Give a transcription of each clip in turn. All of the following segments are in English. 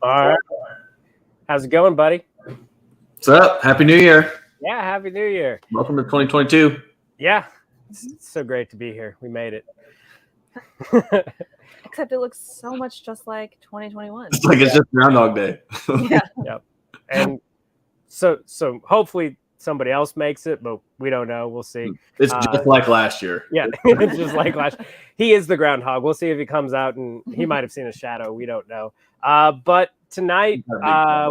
All right. How's it going, buddy? What's up? Happy New Year. Yeah, Happy New Year. Welcome to 2022. Yeah, it's so great to be here. We made it. Except it looks so much just like 2021. It's like it's just Groundhog Day. Yeah. Yep. And so hopefully somebody else makes it, but we don't know. We'll see. It's just like last year. Yeah, it's just like last. He is the groundhog. We'll see if he comes out, and he might have seen a shadow. We don't know. But tonight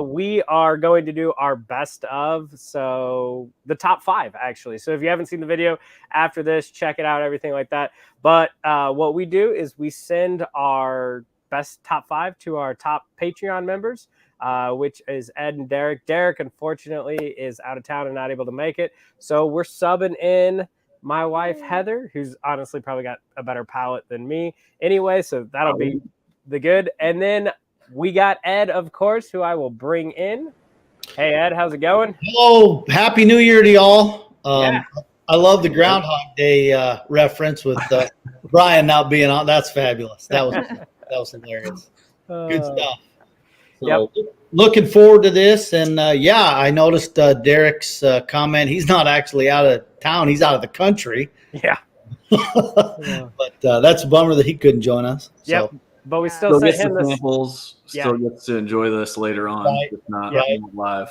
we are going to do our best of, so the top 5 actually. So if you haven't seen the video after this, check it out, everything like that. But what we do is we send our best top 5 to our top Patreon members, which is Ed and Derek. Derek, unfortunately, is out of town and not able to make it. So we're subbing in my wife, Heather, who's honestly probably got a better palate than me anyway. So that'll be the good. And then we got Ed, of course, who I will bring in. Hey, Ed, how's it going? Hello. Happy New Year to y'all. Yeah. I love the Groundhog Day reference with Brian not being on. That's fabulous. That was hilarious. Good stuff. So, looking forward to this. And, I noticed Derek's comment. He's not actually out of town. He's out of the country. Yeah. But that's a bummer that he couldn't join us. Yep. So, But we still gets sent him the this. samples. Still gets to enjoy this later on. Right. If not live.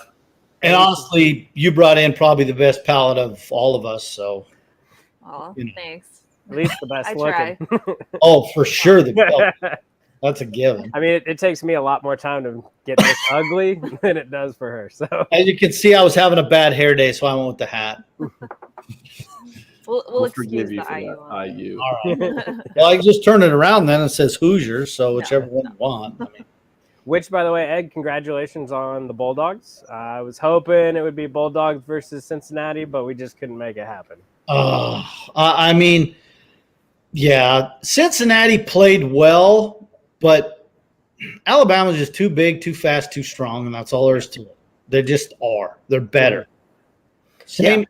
and honestly, you brought in probably the best palette of all of us. So, Oh, thanks. At least the best I looking. Oh, for sure. That's a given. I mean, it takes me a lot more time to get this ugly than it does for her. So As you can see, I was having a bad hair day, so I went with the hat. We'll excuse forgive you the for IU. that. IU. All right. Well, I just turn it around then. It says Hoosiers, so whichever one you want. I mean, which, by the way, Ed, congratulations on the Bulldogs. I was hoping it would be Bulldogs versus Cincinnati, but we just couldn't make it happen. I mean, yeah, Cincinnati played well, but Alabama's just too big, too fast, too strong, and that's all there is to it. They just are. They're better. Same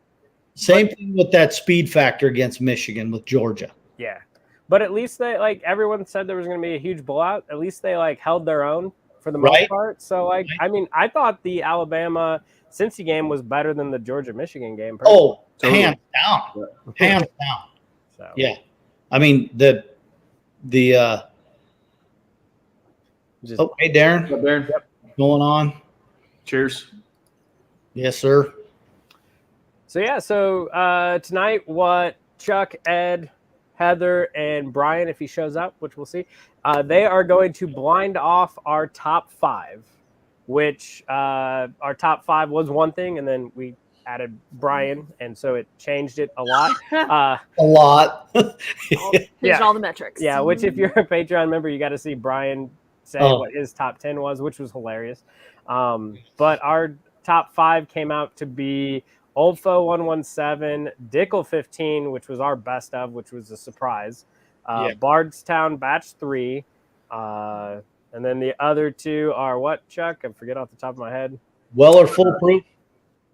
thing with that speed factor against Michigan with Georgia. Yeah. But at least they, everyone said there was going to be a huge blowout. At least they, held their own for the most part. So, I mean, I thought the Alabama-Cincy game was better than the Georgia-Michigan game. Personally. Oh, hands down. Hands down. So. Yeah. I mean, hey, Darren. What's up, Darren? Yep. Going on? Cheers. Yes, sir. So tonight what Chuck, Ed, Heather, and Brian, if he shows up, which we'll see, they are going to blind off our top 5, which our top 5 was one thing, and then we added Brian, and so it changed it a lot. A lot. Here's all the metrics. Yeah, which if you're a Patreon member, you got to see Brian say what his top 10 was, which was hilarious. But our top 5 came out to be Old Foe 117, Dickel 15, which was our best of, which was a surprise. Bardstown Batch 3. And then the other 2 are what, Chuck? I forget off the top of my head. Weller Foolproof.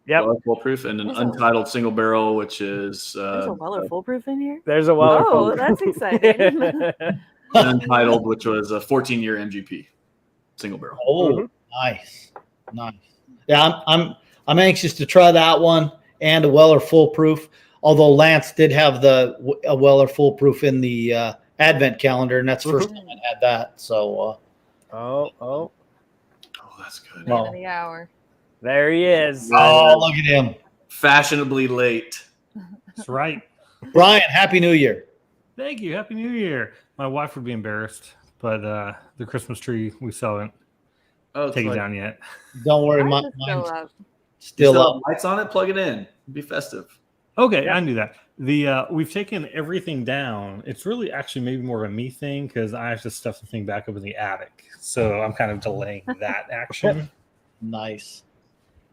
Yep. Foolproof and an untitled single barrel, which is There's a Weller Foolproof in here? There's a Weller Oh, that's exciting. untitled, which was a 14-year MGP single barrel. Oh, nice. Yeah, I'm anxious to try that one and a Weller Foolproof. Although Lance did have a Weller Foolproof in the Advent calendar, and that's the first time I had that. So, Oh, that's good. Man of the hour. there he is. oh, look at him, Fashionably late. That's right. Brian. Happy New Year. Thank you. Happy New Year. My wife would be embarrassed, but the Christmas tree, we still haven't taken it down yet. Don't worry, Mine's mine's still up. still up. Lights on it. Plug it in. Be festive. Okay, I knew that. We've taken everything down. It's really actually maybe more of a me thing because I have to stuff the thing back up in the attic. So I'm kind of delaying that action. Nice.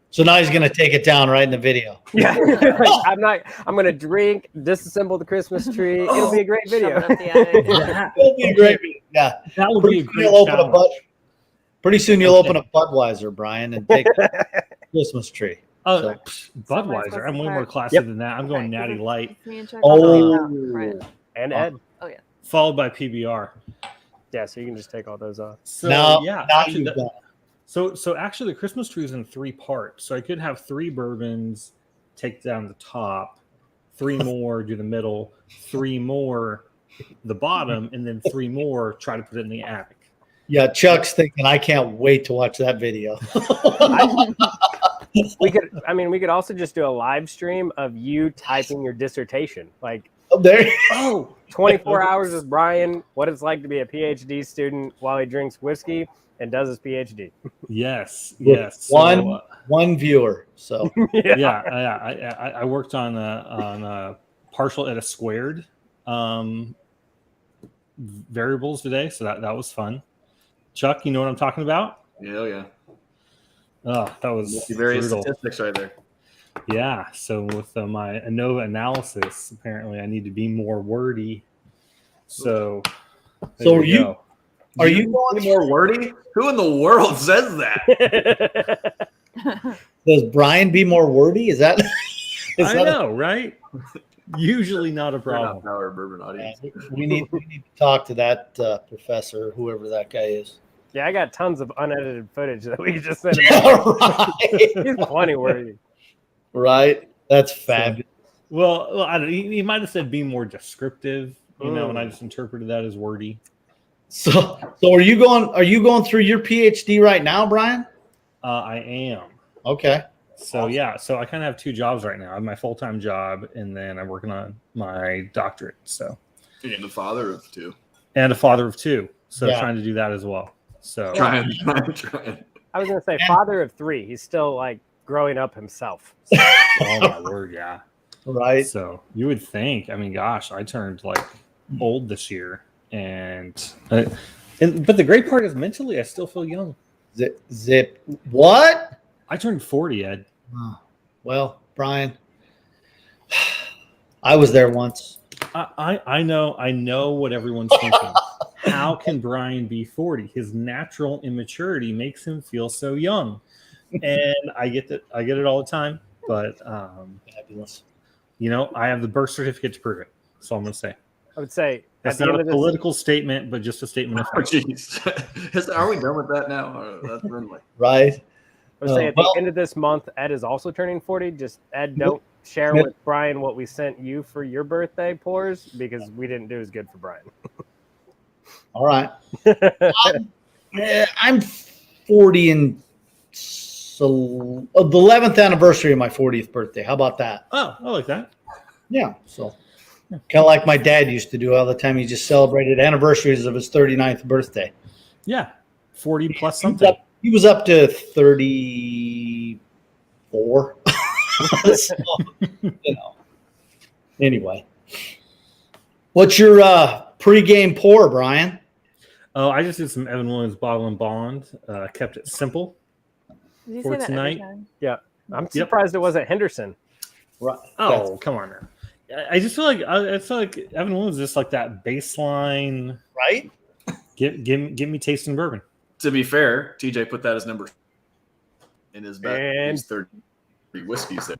So now he's going to take it down right in the video. Yeah. I'm going to drink, disassemble the Christmas tree. It'll be a great video. Shove it up the attic. It'll be a great video. Yeah. That would be a great Pretty soon you'll open a Budweiser, Brian, and take a Christmas tree. Oh, So- Budweiser. I'm way more classy Yep. than that. I'm going Natty Light, Me and Chuck Oh. talked about Brian. And Ed. followed by PBR. Yeah, so you can just take all those off. So now yeah, now actually, you've done it. So actually, the Christmas tree is in 3 parts. So I could have 3 bourbons, take down the top, 3 more do the middle, 3 more the bottom, and then 3 more try to put it in the attic. Yeah, Chuck's thinking I can't wait to watch that video. We could also just do a live stream of you typing your dissertation. Like There. 24 hours with Brian, what it's like to be a PhD student while he drinks whiskey and does his PhD. Yes. One viewer. So I worked on a partial at a squared variables today, so that was fun. Chuck, you know what I'm talking about? Yeah. Oh, that was various brutal. statistics right there. Yeah. So with my ANOVA analysis, apparently I need to be more wordy. So are you going more wordy? Who in the world says that? Does Brian be more wordy? Is that? I know, right? Usually not a problem. Our bourbon audience. We need to talk to that professor, whoever that guy is. Yeah, I got tons of unedited footage that we could just send him. Right. He's plenty wordy. Right. That's fabulous. Well, I don't. He might have said be more descriptive, and I just interpreted that as wordy. So are you going through your PhD right now, Brian? I am. Okay. So so I kind of have 2 jobs right now. I have my full-time job, and then I'm working on my doctorate. So, And a father of 2. and a father of 2. So Yeah. trying to do that as well. So Trying. I was gonna say father of 3. He's still like growing up himself. oh my word, yeah. Right. So you would think. I mean, gosh, I turned like old this year, but the great part is mentally, I still feel young. Zip. What? I turned 40, Ed. Oh, well, Brian, I was there once. I know what everyone's thinking. How can Brian be 40? His natural immaturity makes him feel so young. And I get that. I get it all the time. But Fabulous. I have the birth certificate to prove it. That's all I'm gonna say. I would say That's not a political statement, but just a statement of fact. Jeez. Are we done with that now? That's really Right. I would say at the end of this month, Ed is also turning 40. Just Ed, don't share with Brian what we sent you for your birthday pours because we didn't do as good for Brian. All right. I'm 40 and so the 11th anniversary of my 40th birthday. How about that? Oh, I like that. Yeah. So kind of like my dad used to do all the time. He just celebrated anniversaries of his 39th birthday. Yeah. 40 plus something. He was up to 34. So, Anyway. What's your pregame pour, Brian? Oh, I just did some Evan Williams bottle and bond. Kept it simple. Did you For say that tonight? every time? Yeah. I'm surprised it wasn't Henderson. Right. Oh, come on now. I just feel like Evan Williams is just like that baseline. Right? Give me tasting bourbon. To be fair, TJ put that as number in his bet. And- He's 30 whiskeys there.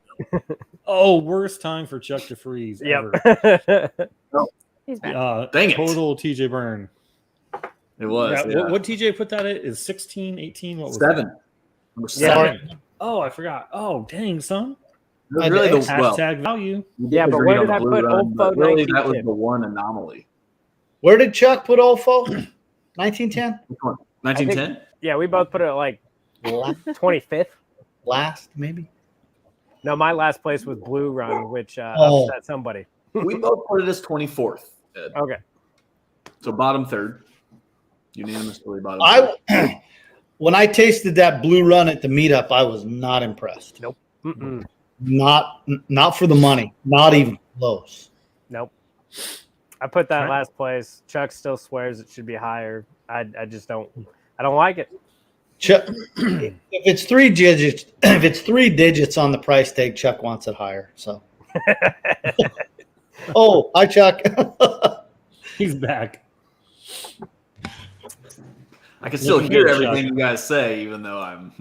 Oh, worst time for Chuck to freeze ever. Yep. He's back. Dang it. Total TJ burn. It was. Yeah, what TJ put that at is 16, 18. What was 7. that? Number Yeah. 7. Oh, I forgot. Oh, dang, son. It was really Hashtag value. Yeah, but where did I put Old Foe really, that was 1910? the one anomaly. Where did Chuck put Olfo? 1910? Which one? 1910? Yeah, we both put it at like 25th. Last, maybe? No, my last place was Blue Run, which upset somebody. We both put it as 24th. Ed. Okay. So bottom third. Unanimously bottom third. When I tasted that Blue Run at the meetup, I was not impressed. Nope. Mm-mm. Not for the money. Not even close. Nope. I put that last place. Chuck still swears it should be higher. I just don't. I don't like it. Chuck, if it's 3 digits on the price tag, Chuck wants it higher. So. Oh, hi, Chuck. He's back. I can still Looking hear good, everything Chuck. you guys say, even though I'm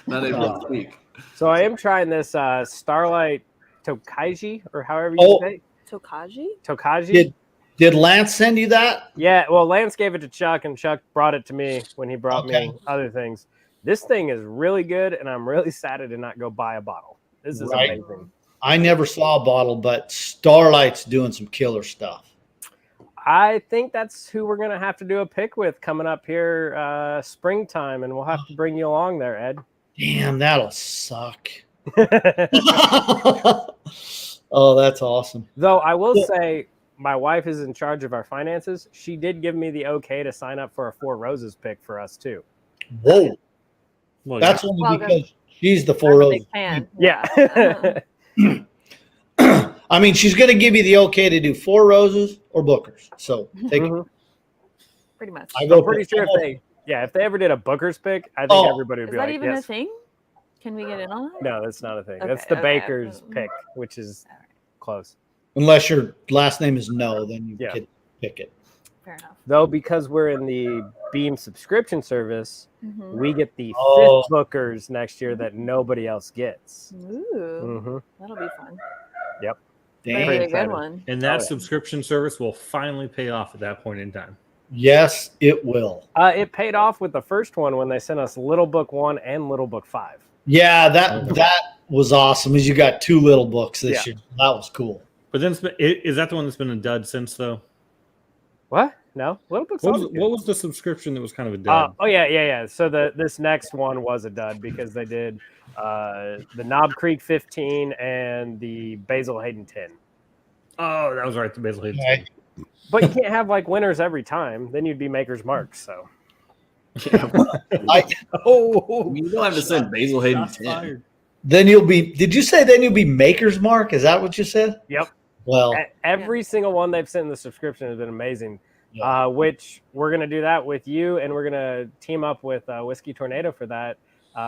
not able to speak. So I am trying this Starlight Tokaji, or however you say it. Tokaji? Tokaji. Did Lance send you that? Yeah, well, Lance gave it to Chuck, and Chuck brought it to me when he brought me Okay. other things. This thing is really good, and I'm really sad I did not go buy a bottle. This is Right. amazing. I never saw a bottle, but Starlight's doing some killer stuff. I think that's who we're gonna have to do a pick with coming up here springtime, and we'll have to bring you along there, Ed. Damn, that'll suck. Oh, that's awesome. Though I will say, my wife is in charge of our finances. She did give me the okay to sign up for a Four Roses pick for us too. Whoa. Well, That's yeah. only Well, because she's the I'm Four a Roses. big fan. Yeah. I mean, she's going to give you the okay to do Four Roses or Booker's. So take it. Mhm. Pretty much. I go I'm pretty sure if they ever did a Booker's pick, I think Oh. everybody would Is be that like, even yes. a thing? Can we get in on that? No, that's not a thing. Okay, That's the okay. baker's pick, which is All right. close. Unless your last name is No, then you Yeah. can pick it. Fair enough. Though, because we're in the Beam subscription service, Mhm. we get the Oh. 5th Bookers next year that nobody else gets. Ooh, Mhm. that'll be fun. Yep. That'll be Damn. a excited. good one. And that Oh, yeah. subscription service will finally pay off at that point in time. Yes, it will. It paid off with the first one when they sent us Little Book 1 and Little Book 5. Yeah, that Okay. that was awesome. Is you got 2 little books this Yeah. year. That was cool. But then is that the one that's been a dud since though? What? No, Little Book's What always was, good. what was the subscription that was kind of a dud? Oh yeah. So this next one was a dud because they did the Knob Creek 15 and the Basil Hayden 10. Oh, that was right. The Basil Hayden. Okay. But you can't have like winners every time. Then you'd be Maker's Mark. So Oh, You don't have to send Basil Hayden shots 10. fired. Then you'll be. Did you say then you'll be Maker's Mark? Is that what you said? Yep. Well, Every single one they've sent in the subscription has been amazing. Yeah. Which we're gonna do that with you, and we're gonna team up with Whiskey Tornado for that.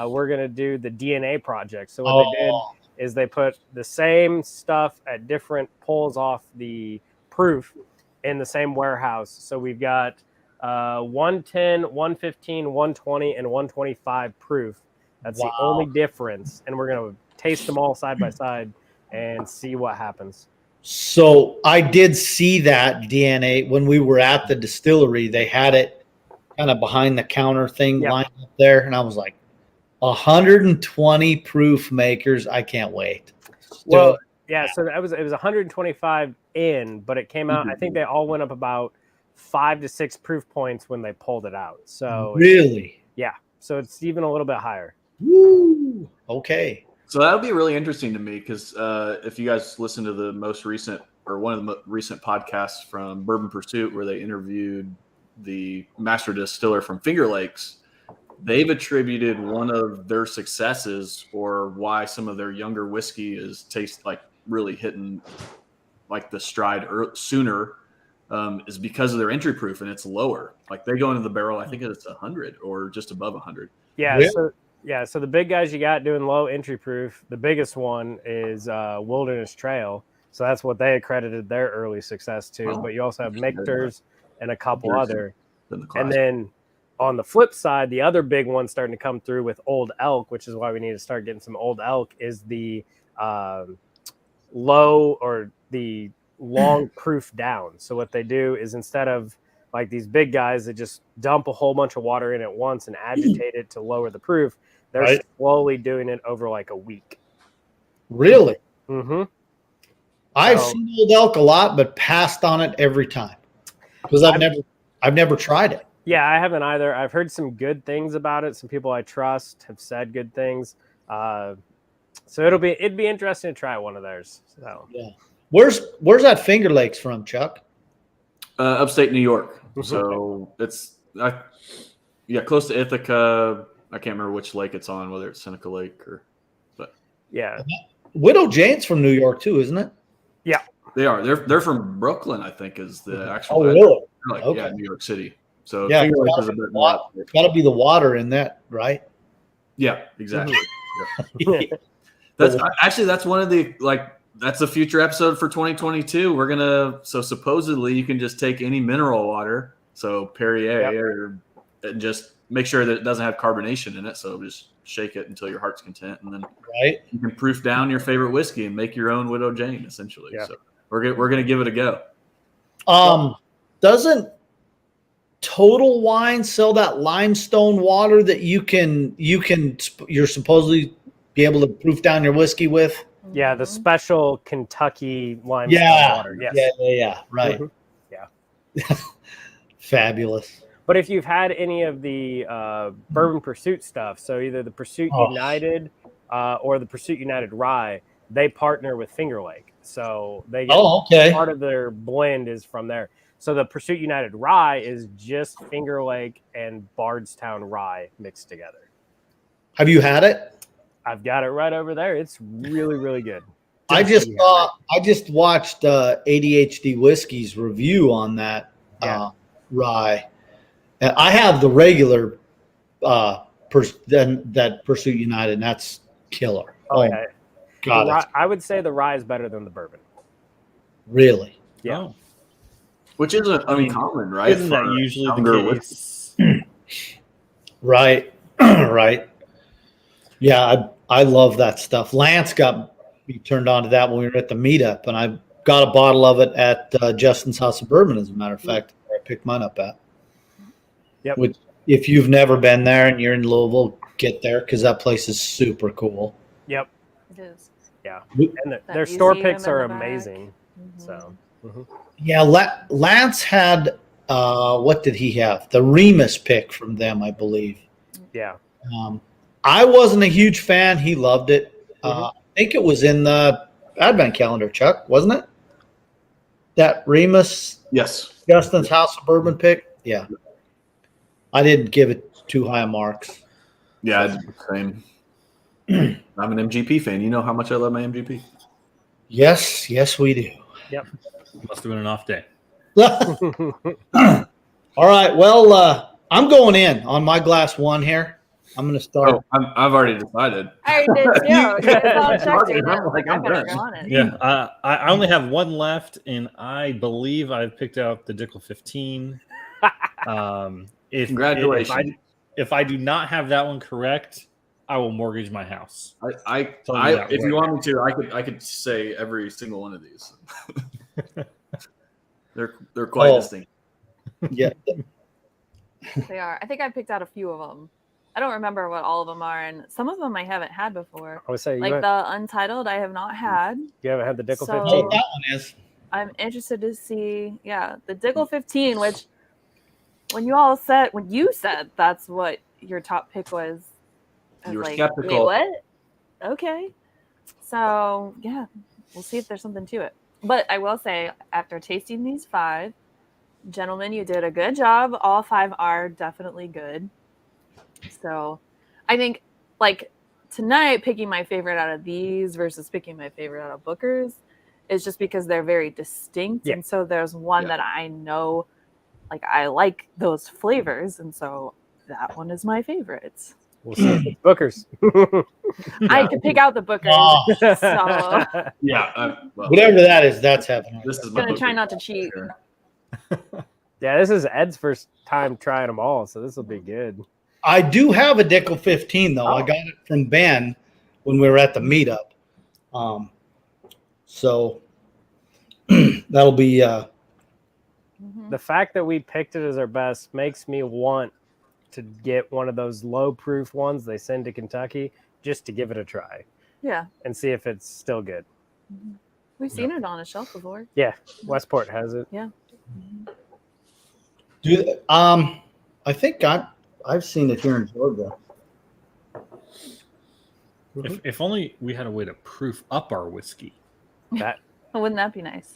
We're gonna do the DNA project. So what they did is they put the same stuff at different pulls off the proof in the same warehouse. So we've got 110, 115, 120, and 125 proof. That's the Wow. only difference, and we're gonna taste them all side by side and see what happens. So I did see that DNA when we were at the distillery. They had it kind of behind the counter thing Yep. lined up there, and I was like, 120 proof makers. I can't wait. Well, yeah. So it was 125 in, but it came out. I think they all went up about 5 to 6 proof points when they pulled it out. So Really? yeah. So it's even a little bit higher. Woo. Okay. So that would be really interesting to me because if you guys listen to the most recent or one of the recent podcasts from Bourbon Pursuit where they interviewed the master distiller from Finger Lakes, they've attributed one of their successes or why some of their younger whiskey is really hitting like the stride sooner is because of their entry proof and it's lower. Like they go into the barrel, I think it's 100 or just above 100. Yeah. Really? So the big guys you got doing low entry proof, the biggest one is Wilderness Trail. So that's what they accredited their early success to. Wow. But you also have Michter's and a couple Michter's other. Than the And classic. then on the flip side, the other big one starting to come through with Old Elk, which is why we need to start getting some Old Elk, is the low or the long proof down. So what they do is instead of like these big guys that just dump a whole bunch of water in at once and agitate it to lower the proof, they're Right. slowly doing it over like a week. Really? Mm-hmm. I've So- seen Old Elk a lot, but passed on it every time because I've never tried it. Yeah, I haven't either. I've heard some good things about it. Some people I trust have said good things. So it'd be interesting to try one of theirs. So Yeah. Where's that Finger Lakes from, Chuck? Upstate New York. Mhm. So it's close to Ithaca. I can't remember which lake it's on, whether it's Seneca Lake or, but yeah, Widow Jane's from New York too, isn't it? they are. They're from Brooklyn, I think, is the actual. Oh, really? Like, Okay. yeah, New York City. So Yeah, Finger it's Lakes gotta is a be bit the more. water. It's got to be the water in that, right? Yeah, exactly. Mm-hmm. That's one of the that's a future episode for 2022. We're gonna supposedly you can just take any mineral water, so Perrier, and just make sure that it doesn't have carbonation in it. So just shake it until your heart's content, and then Right. you can proof down your favorite whiskey and make your own Widow Jane, essentially. Yeah. So we're gonna give it a go. Doesn't Total Wine sell that limestone water that you're supposedly be able to proof down your whiskey with? Yeah, the Mhm. special Kentucky limestone water. Yes. Yeah. Right. Mhm. Yeah. Fabulous. But if you've had any of the Bourbon Pursuit stuff, so either the Pursuit Oh. United or the Pursuit United Rye, they partner with Finger Lake. So they get Okay. part of their blend is from there. So the Pursuit United Rye is just Finger Lake and Bardstown Rye mixed together. Have you had it? I've got it right over there. It's really, really good. I just watched ADHD Whiskey's review on that rye. And I have the regular that Pursuit United, and that's killer. Oh yeah. God, I would say the rye is better than the bourbon. Really? Yeah. Oh. Which isn't uncommon, right? Isn't that usually the case? Right. Right. Yeah, I love that stuff. Lance got me turned on to that when we were at the meetup, and I got a bottle of it at Justin's House of Bourbon, as a matter of fact, where I picked mine up at. Yep. Which, if you've never been there and you're in Louisville, get there because that place is super cool. Yep. It is. Yeah. We- And That their store museum picks in are the back. amazing. Mhm. So Yeah, Lance had what did he have? The Remus pick from them, I believe. yeah. I wasn't a huge fan. He loved it. Mhm. I think it was in the Advent calendar, Chuck, wasn't it? That Remus Yes. Justin's House of Bourbon pick. Yeah, I didn't give it too high marks. Yeah, I'd do the same. I'm an MGP fan. You know how much I love my MGP. Yes, we do. Must have been an off day. All right. Well, I'm going in on my glass one here. I'm going to start. Oh, I've already decided. I did too. It's all checked in. I'm like, I'm I better done. go on it. Yeah, I only have one left, and I believe I've picked out the Dickel 15. Congratulations. If I do not have that one correct, I will mortgage my house. If you want me to, I could say every single one of these. They're quite distinct. Yeah. They are. I think I picked out a few of them. I don't remember what all of them are, and some of them I haven't had before. I would say Like the Untitled, I have not had. you haven't had the Dickel So- 15? Oh, that one is. I'm interested to see, the Dickel 15, which when you said that's what your top pick was, I was You were like, skeptical. wait, what? Okay. So, yeah, we'll see if there's something to it. But I will say, after tasting these 5, gentlemen, you did a good job. All 5 are definitely good. So I think, like, tonight, picking my favorite out of these versus picking my favorite out of Booker's is just because they're very distinct. Yeah. And so there's one that I know, like, I like those flavors. And so that one is my favorite. We'll see if it's Booker's. I could pick out the Booker's. Oh. So Yeah. Whatever that is, that's happening. This is I'm my going to try Booker. not to cheat. Sure. Yeah, this is Ed's first time trying them all, so this will be good. I do have a Dickel 15 though. I Oh. got it from Ben when we were at the meetup. So that'll be Mhm. The fact that we picked it as our best makes me want to get one of those low proof ones they send to Kentucky just to give it a try Yeah. and see if it's still good. We've seen it on a shelf before. Yeah, Westport has it. I think I've seen it here in Georgia. If only we had a way to proof up our whiskey. That Wouldn't that be nice?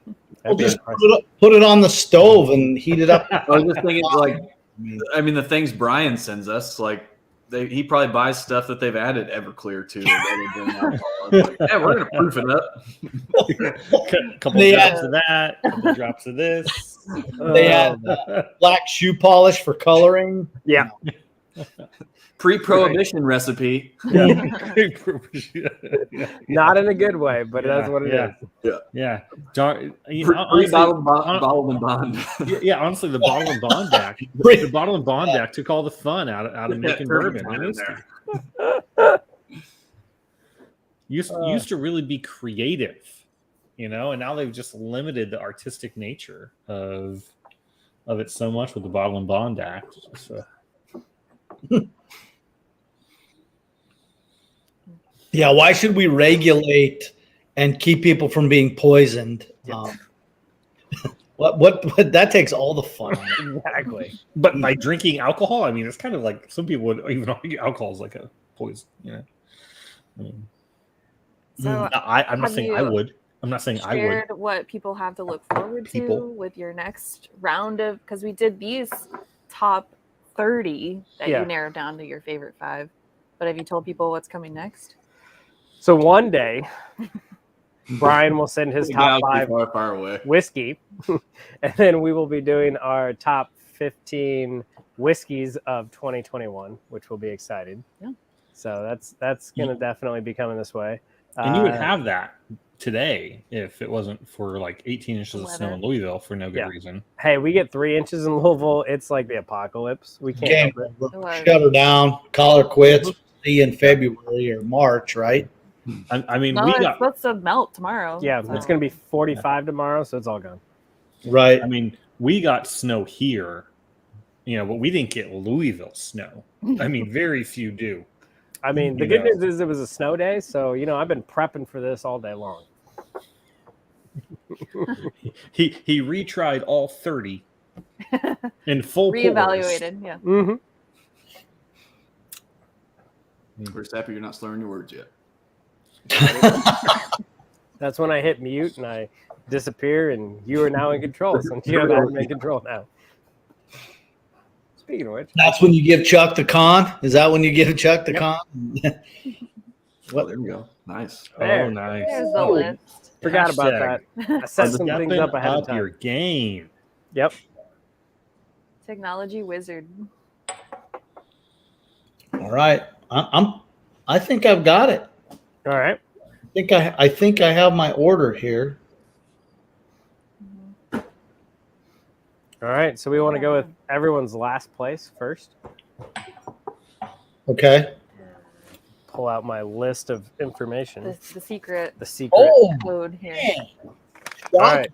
We'll that'd be just impressive. put it on the stove and heat it up. I was just thinking, like, I I mean, the things Brian sends us, like, he probably buys stuff that they've added Everclear to. Like, yeah, we're gonna proof it up. A couple They drops of that, a couple drops of this. They add black shoe polish for coloring. Yeah. Pre-prohibition recipe. Not in a good way, but that's what it is. Yeah. Honestly, Pre-bottled and bond. yeah, honestly, the bottle and bond back, the bottle and bond back took all the fun out of making bourbon and whiskey. Used to really be creative, and now they've just limited the artistic nature of of it so much with the Bottle and Bond Act. So. Yeah, why should we regulate and keep people from being poisoned? What that takes all the fun. Exactly. But by drinking alcohol, I mean, it's kind of like some people would even argue alcohol is like a poison, you know. I mean, So I'm not have saying you I would. I'm not saying I would. shared what people have to look forward to with your next round of, because we did these top 30 that Yeah. you narrowed down to your favorite 5. But have you told people what's coming next? So one day, Brian will send his top 5 far away. whiskey, and then we will be doing our top 15 whiskeys of 2021, which will be excited. Yeah. So that's going to definitely be coming this way. And you would have that today if it wasn't for like 18 inches of snow Weather. in Louisville for no good reason. Hey, we get 3 inches in Louisville. It's like the apocalypse. We can't Game help it. over. Shut her down. Call her quits. See you in February or March, right? I mean, No, we it's got supposed to melt tomorrow. Yeah, so. it's going to be 45 tomorrow, so it's all gone. Right. I mean, we got snow here, you know, but we didn't get Louisville snow. I mean, very few do. I mean, the good news is it was a snow day, so you know I've been prepping for this all day long. He retried all 30 in full Reevaluated, yeah. Mm-hmm. We're just happy you're not slurring your words yet. That's when I hit mute and I disappear, and you are now in control. Since you have admin control now. Speaking of which, that's when you give Chuck the con. Is that when you give Chuck the con? Well, there we go. Nice. There. Oh, nice. There's the list. forgot about that. I set some Stepping things up ahead of your time. game. Yep. Technology wizard. All right. I think I've got it. All right. I think I have my order here. All right. So we want to go with everyone's last place first. Okay. Pull out my list of information. The secret The secret. Oh, code here. man. All right.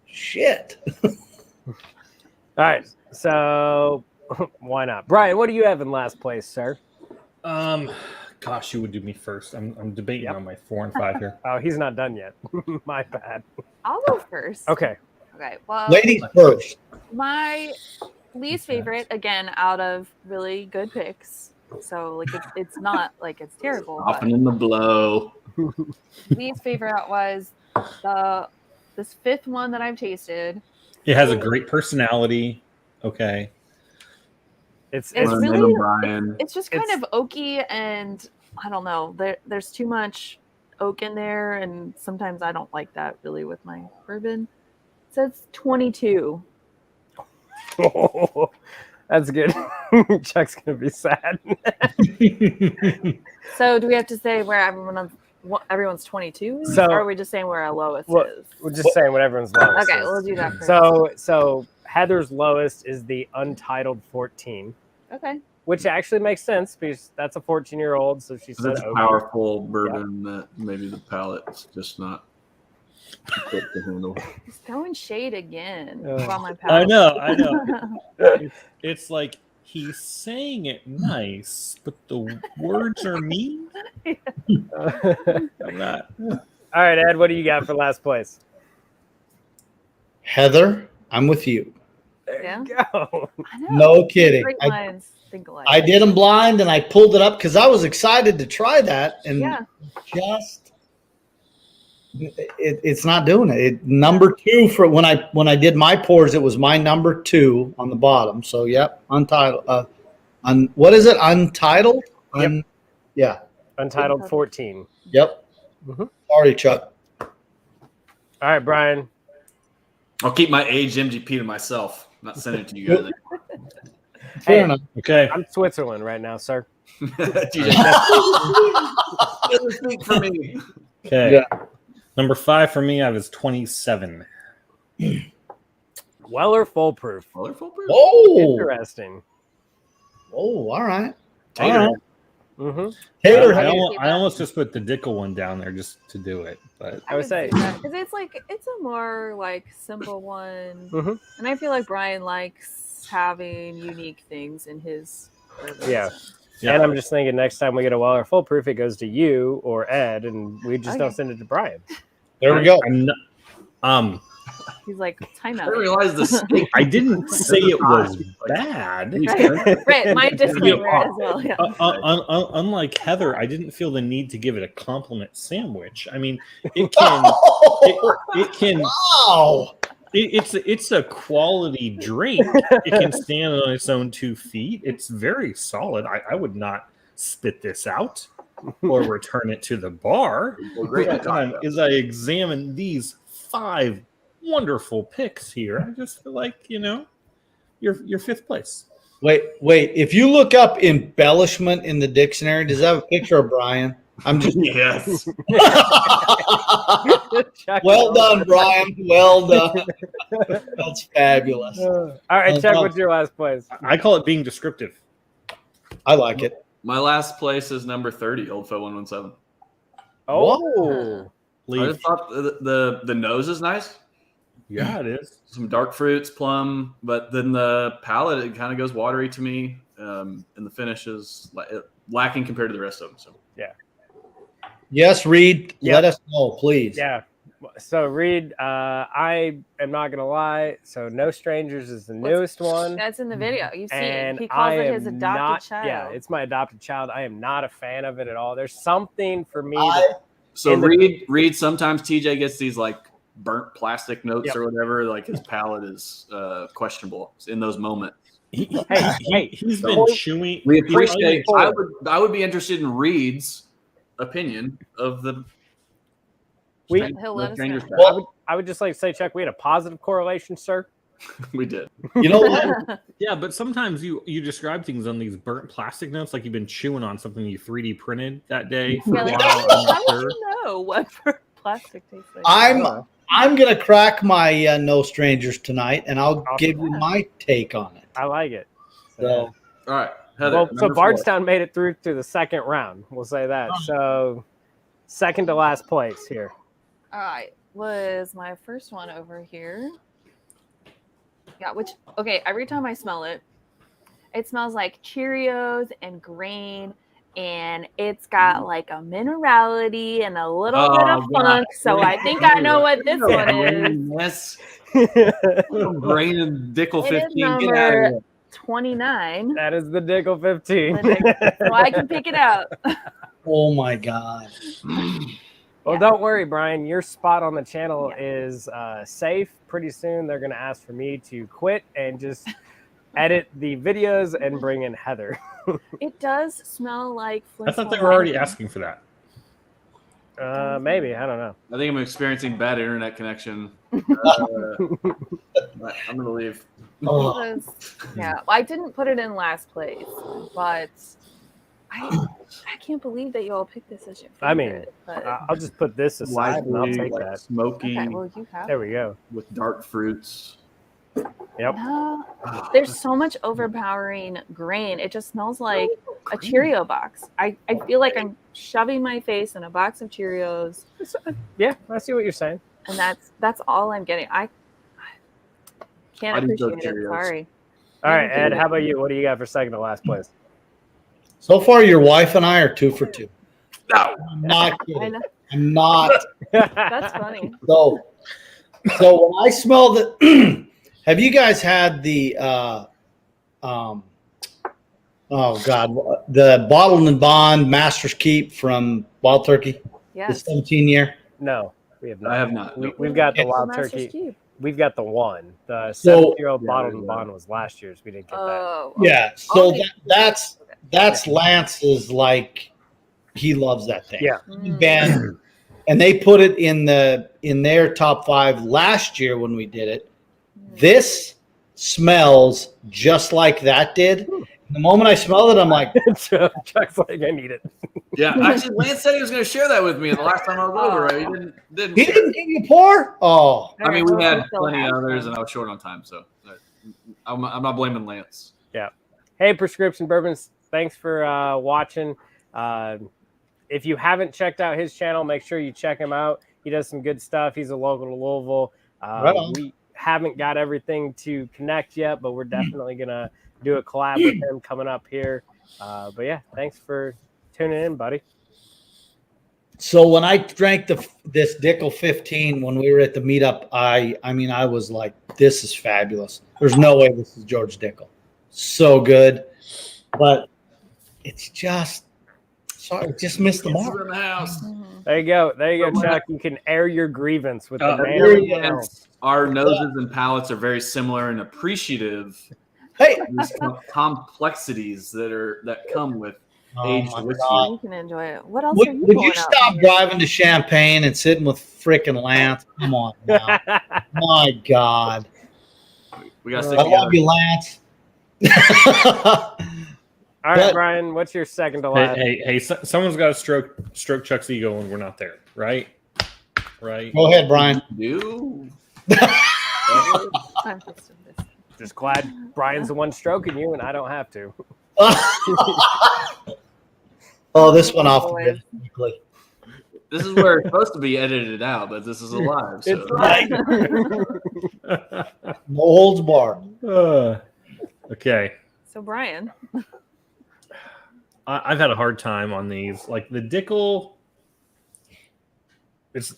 Shit. All right. So why not? Brian, what do you have in last place, sir? Gosh, you would do me first. I'm debating on my 4 and 5 here. Oh, he's not done yet. My bad. I'll go first. Okay. Okay. Well, Ladies first. my least favorite, again, out of really good picks. So like it's not like it's terrible. But Softening the blow. least favorite was this 5th one that I've tasted. It has a great personality. Okay. It's really Brian. it's just kind of oaky, and I don't know. There's too much oak in there, and sometimes I don't like that really with my bourbon. So it's 22. Oh, that's good. Chuck's gonna be sad. So do we have to say where everyone's 22 is, So- or are we just saying where our lowest Well, is? We're just saying what everyone's lowest. Okay, is. we'll do that first. So Heather's lowest is the Untitled 14, Okay. which actually makes sense because that's a 14-year-old. So she said, It's a "Okay." powerful bourbon that maybe the palate's just not equipped to handle. He's throwing shade again Oh. on my I palate. know. It's like he's saying it nice, but the words are mean. I'm not. All right, Ed, what do you got for last place? Heather, I'm with you. There Yeah. you go. I know. No kidding. Great minds think alike. I did them blind and I pulled it up because I was excited to try that, and Yeah. just it's not doing it. Number 2 for when I did my pours, it was my number 2 on the bottom. So yep, Untitled. What is it? Untitled. Yep. Yeah. Untitled 14. Yep. Mhm. Sorry, Chuck. All right, Brian. I'll keep my aged MGP to myself. I'm not sending it to you guys. Fair Hey. enough. Okay. I'm Switzerland right now, sir. TJ, speak for me. Okay. Yeah. Number 5 for me, I was 27. Weller foolproof. Colorful proof? Oh. Interesting. Oh. All right. All All right. Mm-hmm. Tater, I almost just put the Dickel one down there just to do it, but I would say because it's a more like simple one, and I feel like Brian likes having unique things in his bourbons. Yeah. Yeah. And I'm just thinking next time we get a Weller Full Proof, it goes to you or Ed, and we just don't send it to Brian. there we go. I'm not, He's like, I timeout. didn't realize the steak. I didn't say it was bad. Right, my disclaimer as well. Yeah. Unlike Heather, I didn't feel the need to give it a compliment sandwich. I mean, it can. It can. Wow. It's a quality drink. It can stand on its own 2 feet. It's very solid. I would not spit this out or return it to the bar. As I examine these 5 wonderful picks here, I just feel like, you're 5th place. Wait. If you look up embellishment in the dictionary, does that have a picture of Brian? I'm just Yes. well done, Brian. Well done. That's fabulous. All right, Chuck, what's your last place? I call it being descriptive. I like it. My last place is number 30, Old Foe 117. Oh, I just thought the nose is nice. Yeah, it is. Some dark fruits, plum, but then the palate, it kind of goes watery to me, and the finish is lacking compared to the rest of them. So yeah. Yes, Reed. Yep. Let us know, please. Yeah. So, Reed, I am not going to lie. So, No Strangers is the newest one. That's in the video. You see And it. He calls it his am adopted not, child. Yeah, it's my adopted child. I am not a fan of it at all. There's something for me. So Reed, sometimes TJ gets these like burnt plastic notes or whatever. Like his palate is questionable in those moments. He's been chewing. We appreciate. I would be interested in Reed's opinion of the. He'll let us know. Well, I would just like to say, Chuck, we had a positive correlation, sir. We did. You know what? Yeah, but sometimes you describe things on these burnt plastic notes like you've been chewing on something you 3D printed that day. For Yeah, like, a while. how did you know what plastic tastes like? I'm gonna crack my No Strangers tonight, and I'll give you my take on it. I like it. So, all right, Heather. Well, so Bardstown made it through to the second round. We'll say that. So, second to last place here. All right, was my first one over here. Yeah, every time I smell it, it smells like Cheerios and grain, and it's got like a minerality and a little bit of funk. So I think I know what this one is. Yes. Grain and Dickel 15. It is number 29. That is the Dickel 15. So I can pick it out. oh my God. Well, don't worry, Brian. Your spot on the channel is safe. Pretty soon, they're going to ask for me to quit and just edit the videos and bring in Heather. It does smell like I thought they were already asking for that. Maybe. I don't know. I think I'm experiencing bad internet connection. I'm going to leave. Oh. Yeah, I didn't put it in last place, but I can't believe that you all picked this as your favorite. I mean, I'll just put this aside and I'll take that. Smoky. Okay, well, you have. There we go. With dark fruits. Yep. There's so much overpowering grain. It just smells like a Cheerio box. I feel like I'm shoving my face in a box of Cheerios. Yeah, I see what you're saying. And that's all I'm getting. I can't appreciate it. Sorry. All right, Ed, how about you? What do you got for second to last place? So far, your wife and I are 2 for 2. No. I'm not kidding. I'm not. That's funny. So when I smell the, have you guys had the, oh God, the Bottled and Bond Master's Keep from Wild Turkey? Yes. The 17-year? No, we have not. I have not. We've got the Wild Master's Turkey. Keep. We've got the one. The So- 7-year-old Bottled and Bond was last year's. We didn't get that. Oh. Yeah. So that's Lance's, like, he loves that thing. Yeah. And they put it in their top 5 last year when we did it. This smells just like that did. The moment I smelled it, I'm like, Chuck's like, I need it. Yeah, actually, Lance said he was going to share that with me the last time I was over. Right? he didn't give you pour? Oh. I mean, we had plenty of others, and I was short on time, so I'm not blaming Lance. Yeah. Hey, Prescription Bourbons, thanks for watching. If you haven't checked out his channel, make sure you check him out. He does some good stuff. He's a local to Louisville. Right on. We haven't got everything to connect yet, but we're definitely going to do a collab with him coming up here. But yeah, thanks for tuning in, buddy. So when I drank this Dickel 15 when we were at the meetup, I mean, I was like, this is fabulous. There's no way this is George Dickel. So good. But it's just, sorry, just missed the mark. In the house. There you go, Chuck. You can air your grievance with the man. And our noses and palates are very similar and appreciative. Hey, These complexities that come with aged my whiskey. God. You can enjoy it. What else are Would you you pulling out stop here? driving to Champaign and sitting with frickin' Lance? Come on now. My God. We got to I stick love together. you, Lance. All right, But- Brian, what's your second to last? Hey! Someone's got to stroke Chuck's ego when we're not there, right? Right. Go ahead, Brian. You. I'm fixing this. Just glad Brian's the one stroking you and I don't have to. Oh, this one off Boy. the grid quickly. This is where it's supposed to be edited out, but this is alive. So. It's right. No holds barred. Okay. So Brian, I've had a hard time on these. Like the Dickel, it's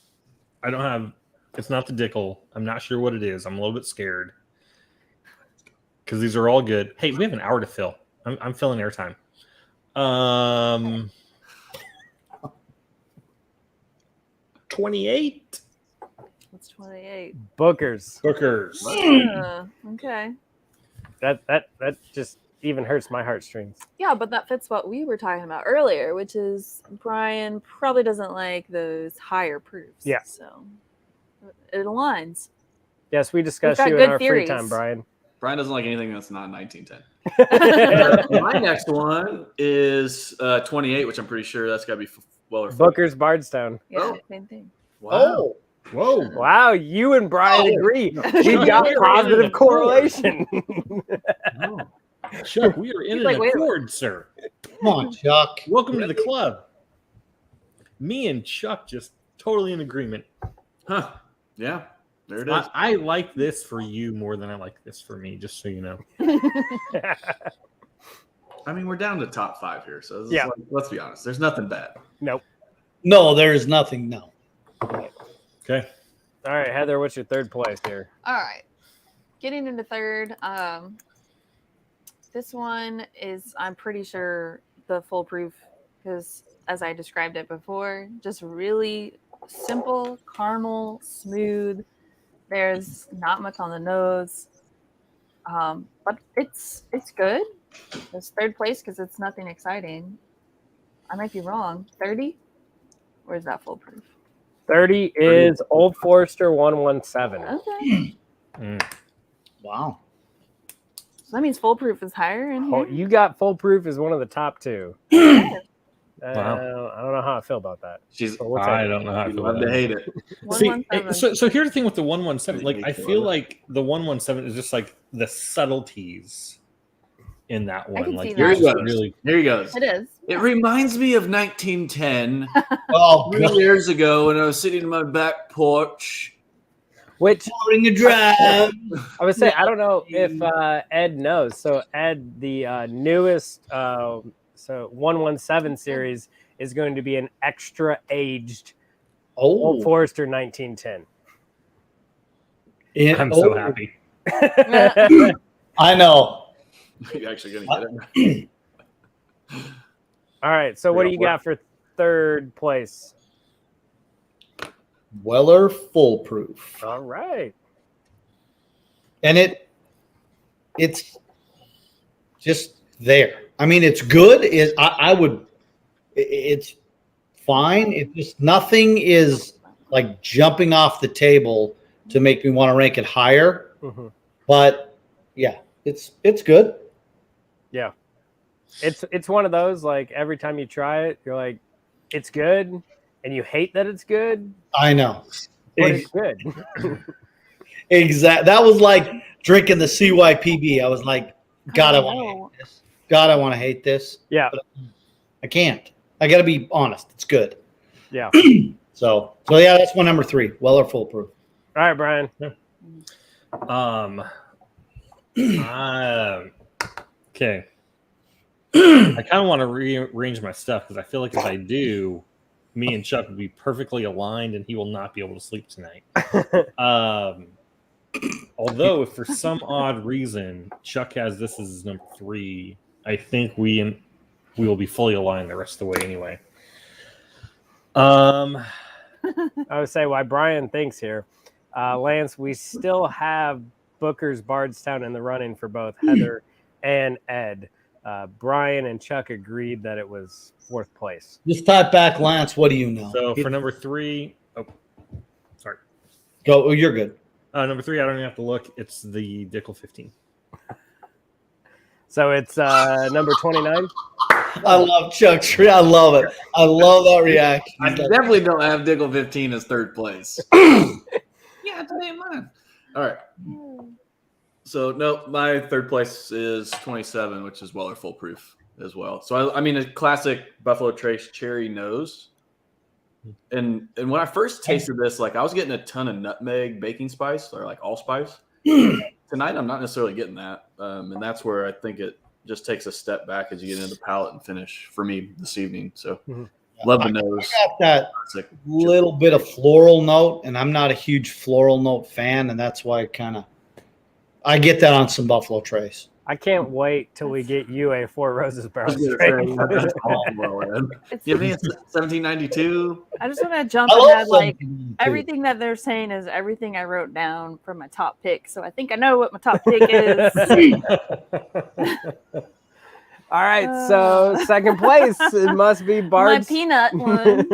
not the Dickel. I'm not sure what it is. I'm a little bit scared because these are all good. Hey, we have an hour to fill. I'm filling airtime. 28 what's 28? Bookers. Okay. That just even hurts my heartstrings. Yeah, but that fits what we were talking about earlier, which is Brian probably doesn't like those higher proofs. Yeah. So it aligns. Yes, we discussed got you in good our theories. free time, Brian. Brian doesn't like anything that's not 1910. My next one is 28, which I'm pretty sure that's got to be well or Booker's Bardstown. Yeah, Oh. same thing. Wow. Whoa. Wow, you and Brian Oh. agree. We Chuck, got we are in positive an accord. correlation. Oh. Chuck, we are in He's an like, wait a accord, sir. Come on, Chuck. Welcome to the club. Me and Chuck just totally in agreement. Huh. Yeah. There it is. I like this for you more than I like this for me, just so you know. I mean, we're down to top 5 here, so Yeah. let's be honest. There's nothing bad. Nope. No, there is nothing. No. Okay. All right, Heather, what's your third place here? All right. Getting into third. This one is, I'm pretty sure, the foolproof because, as I described it before, just really simple, caramel, smooth. There's not much on the nose, but it's good. It's third place because it's nothing exciting. I might be wrong. 30? Or is that foolproof? 30 is Old Forester 117. Okay. Wow. So that means foolproof is higher in Oh, here. you got Foolproof as one of the top 2. Wow. I don't know how I feel about that. She's But we'll I take it. don't know how I you feel love about to that. hate it. See, 117. so here's the thing with the 117. Like, I feel like the 117 is just like the subtleties in that one. can Like, see Here that. he goes. really, Here he goes. It is. It reminds me of 1910, Oh, 3 years ago, when I was sitting in my back porch. Which Pouring a drive. I would say, I don't know if Ed knows. So Ed, the newest 117 series is going to be an extra aged Old Oh, Forester 1910. I'm so happy. I know. You're actually going to get it. All right. So what do you got for third place? Weller foolproof. All right. And it's just there. I mean, it's good. It's fine. It just nothing is like jumping off the table to make me want to rank it higher. Mm-hmm. But yeah, it's good. Yeah. It's one of those, like, every time you try it, you're like, it's good, and you hate that it's good, I know. but it's good. Exactly. That was like drinking the CYPB. I was like, God, I want to hate this. God, I want to hate this. Yeah. I can't. I got to be honest. It's good. Yeah. So yeah, that's my number 3. Weller Foolproof. All right, Brian. Okay. I kind of want to rearrange my stuff because I feel like if I do, me and Chuck would be perfectly aligned, and he will not be able to sleep tonight. Although, if for some odd reason Chuck has this as his number 3, I think we will be fully aligned the rest of the way anyway. I would say why Brian thinks here. Lance, we still have Booker's Bardstown in the running for both Heather and Ed. Brian and Chuck agreed that it was 4th place. Just type back, Lance. What do you know? So for number 3, sorry. Go. Oh, you're good. Number 3, I don't even have to look. It's the Dickel 15. So it's number 29. I love Chuck's. I love it. I love that reaction. I definitely don't have Dickel 15 as 3rd place. Yeah, today mine. All right. So no, my 3rd place is 27, which is Weller Foolproof as well. So I mean, a classic Buffalo Trace cherry nose. And when I first tasted this, like I was getting a ton of nutmeg baking spice or like allspice. Tonight, I'm not necessarily getting that, and that's where I think it just takes a step back as you get into the palate and finish for me this evening. So love the nose. I got that little bit of floral note, and I'm not a huge floral note fan, and that's why I get that on some Buffalo Trace. I can't wait till we get you a Four Roses barrel Give straight. me a 1792. I just want to jump I and love add like 1792. everything that they're saying is everything I wrote down for my top pick. So I think I know what my top pick is. All right, so 2nd place, it must be My Bard's. peanut one.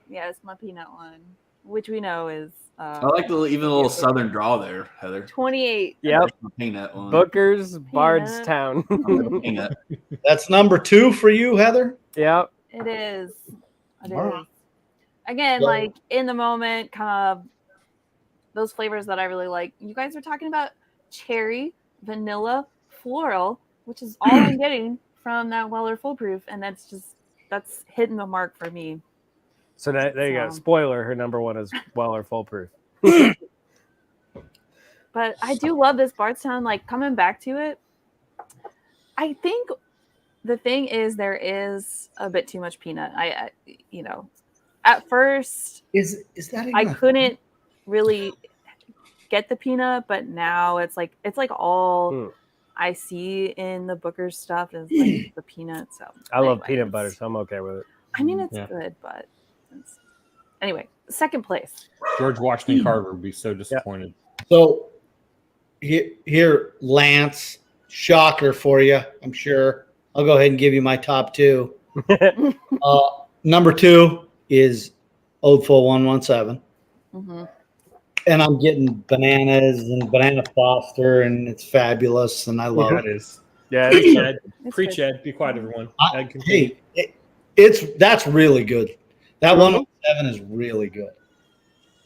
Yes, my peanut one, which we know is. I like the even a little southern draw there, Heather. 28. Yep, Peanut one. Booker's Bardstown. Peanut. That's number 2 for you, Heather? Yep. It is. It All is. right. Again, So- like in the moment, kind of those flavors that I really like. You guys are talking about cherry, vanilla, floral, which is all I'm getting from that Weller Foolproof, and that's hitting the mark for me. So there you go. So- Spoiler: her number 1 is Weller Foolproof. But I do love this Bardstown. Like coming back to it, I think the thing is there is a bit too much peanut. I at first Is that even I a- couldn't really get the peanut, but now it's like all I see in the Booker stuff is like the peanut. So I love anyway, peanut butter, so I'm okay with it. I mean, it's Yeah. good, but anyway, 2nd place. George Washington Carver would be so disappointed. So here, Lance, shocker for you, I'm sure. I'll go ahead and give you my top 2. Number 2 is Old Full 117. Mm-hmm. And I'm getting bananas and banana foster, and it's fabulous, and I love That it. is. Yeah, Preach, it's- Ed. It's Preach, good. Ed. Be quiet, everyone. Ed, continue. Hey, that's really good. That 107 is really good.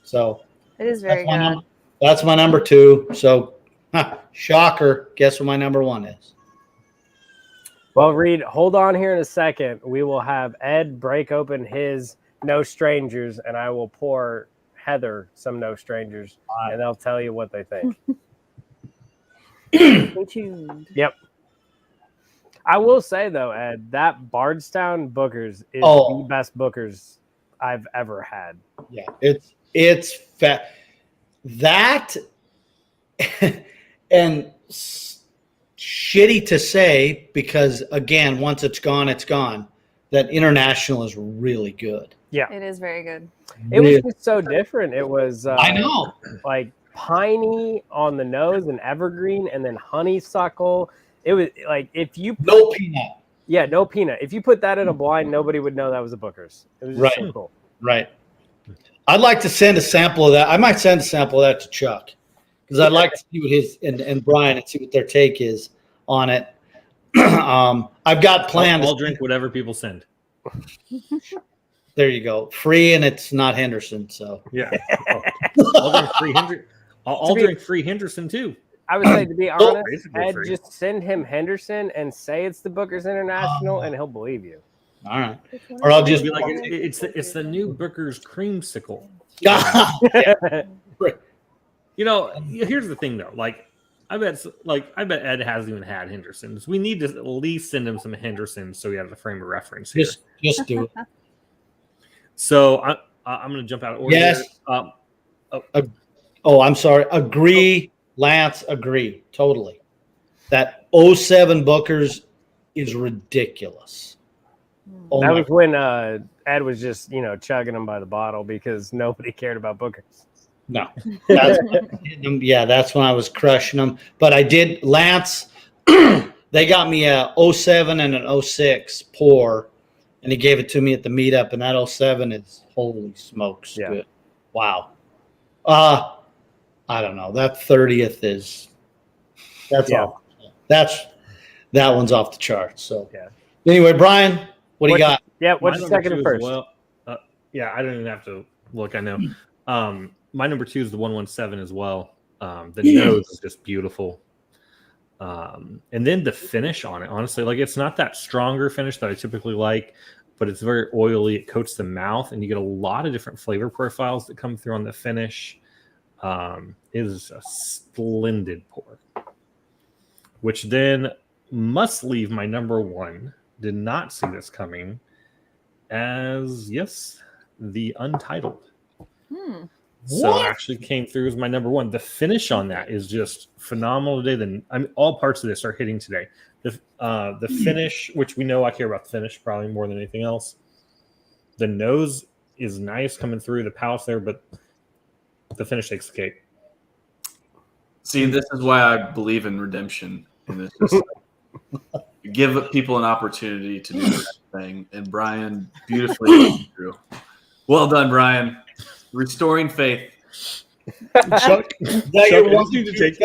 So It is very good. That's my number 2. So, shocker. Guess what my number 1 is? well, Reed, hold on here in a second. We will have Ed break open his No Strangers, and I will pour Heather some No Strangers, and they'll tell you what they think. Stay tuned. Yep. I will say though, Ed, that Bardstown Bookers is the best Bookers I've ever had. Yeah, it's fat. That and shitty to say because again, once it's gone, it's gone. That International is really good. Yeah, It is very good. it was just so different. It was I know. like piney on the nose and evergreen, and then honeysuckle. It was like if you put, No peanut. yeah, no peanut. If you put that in a blind, nobody would know that was a Booker's. It was just so Right. cool. Right. I'd like to send a sample of that. I might send a sample of that to Chuck because I'd like to see what his and Brian and see what their take is on it. I've got plans. I'll drink whatever people send. There you go. Free and it's not Henderson. So Yeah. I'll drink free Henderson. I'll drink free Henderson too. I would say, to be honest, basically Ed, free. just send him Henderson and say it's the Booker's International, and he'll believe you. All right. Or I'll just be like, it's the new Booker's creamsicle. You know, here's the thing though. Like, I bet Ed hasn't even had Henderson's. We need to at least send him some Henderson's so we have the frame of reference here. Just do it. So I'm going to jump out of order. Yes. I'm sorry. Agree, Lance. Agree totally. That 07 Booker's is ridiculous. Oh, that was when Ed was just chugging them by the bottle because nobody cared about Booker's. No, that's when I was crushing them. But I did Lance. They got me a 07 and an 06 pour, and he gave it to me at the meetup. And that 07 is holy smokes good. Wow. I don't know. That 30th is off. That one's off the charts. So anyway, Brian, what do you got? Yeah, what's your second and first? Well, I don't even have to look. I know. My number 2 is the 117 as well. The nose is just beautiful. And then the finish on it, honestly, like it's not that stronger finish that I typically like, but it's very oily. It coats the mouth, and you get a lot of different flavor profiles that come through on the finish. It is a splendid pour, which then must leave my number 1. Did not see this coming as, the Untitled. So it actually came through as my number 1. The finish on that is just phenomenal today. All parts of this are hitting today. The finish, which we know I care about the finish probably more than anything else. The nose is nice coming through the pouch there, but the finish takes the cake. See, this is why I believe in redemption. And it's just give people an opportunity to do the thing. And Brian beautifully through. Well done, Brian. Restoring faith. Chuck, I just need to take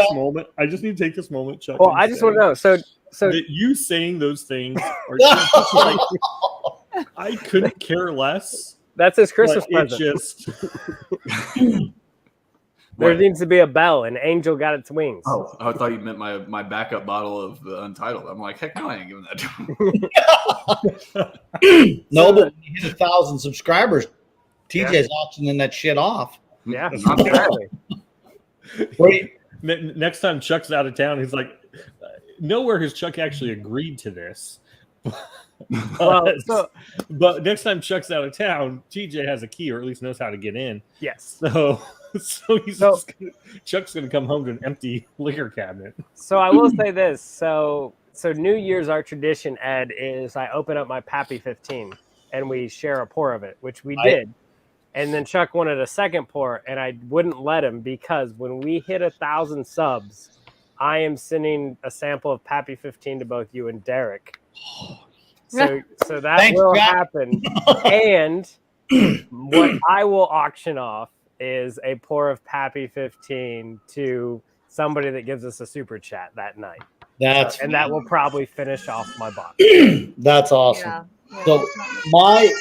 this moment. Chuck. Well, I just want to know. So that you saying those things are just like I couldn't care less. That's his Christmas present. There needs to be a bell. An angel got its wings. Oh, I thought you meant my backup bottle of the Untitled. I'm like, heck no, I ain't giving that to him. No, but when you hit 1,000 subscribers, TJ's auctioning that shit off. Yeah, exactly. Next time Chuck's out of town, he's like, nowhere has Chuck actually agreed to this. But next time Chuck's out of town, TJ has a key, or at least knows how to get in. Yes. So Chuck's gonna come home to an empty liquor cabinet. So I will say this. So New Year's, our tradition, Ed, is I open up my Pappy 15 and we share a pour of it, which we did. And then Chuck wanted a second pour, and I wouldn't let him because when we hit 1,000 subs, I am sending a sample of Pappy 15 to both you and Derek. So that will happen. And what I will auction off is a pour of Pappy 15 to somebody that gives us a super chat that night. That will probably finish off my box. That's awesome. Yeah. So my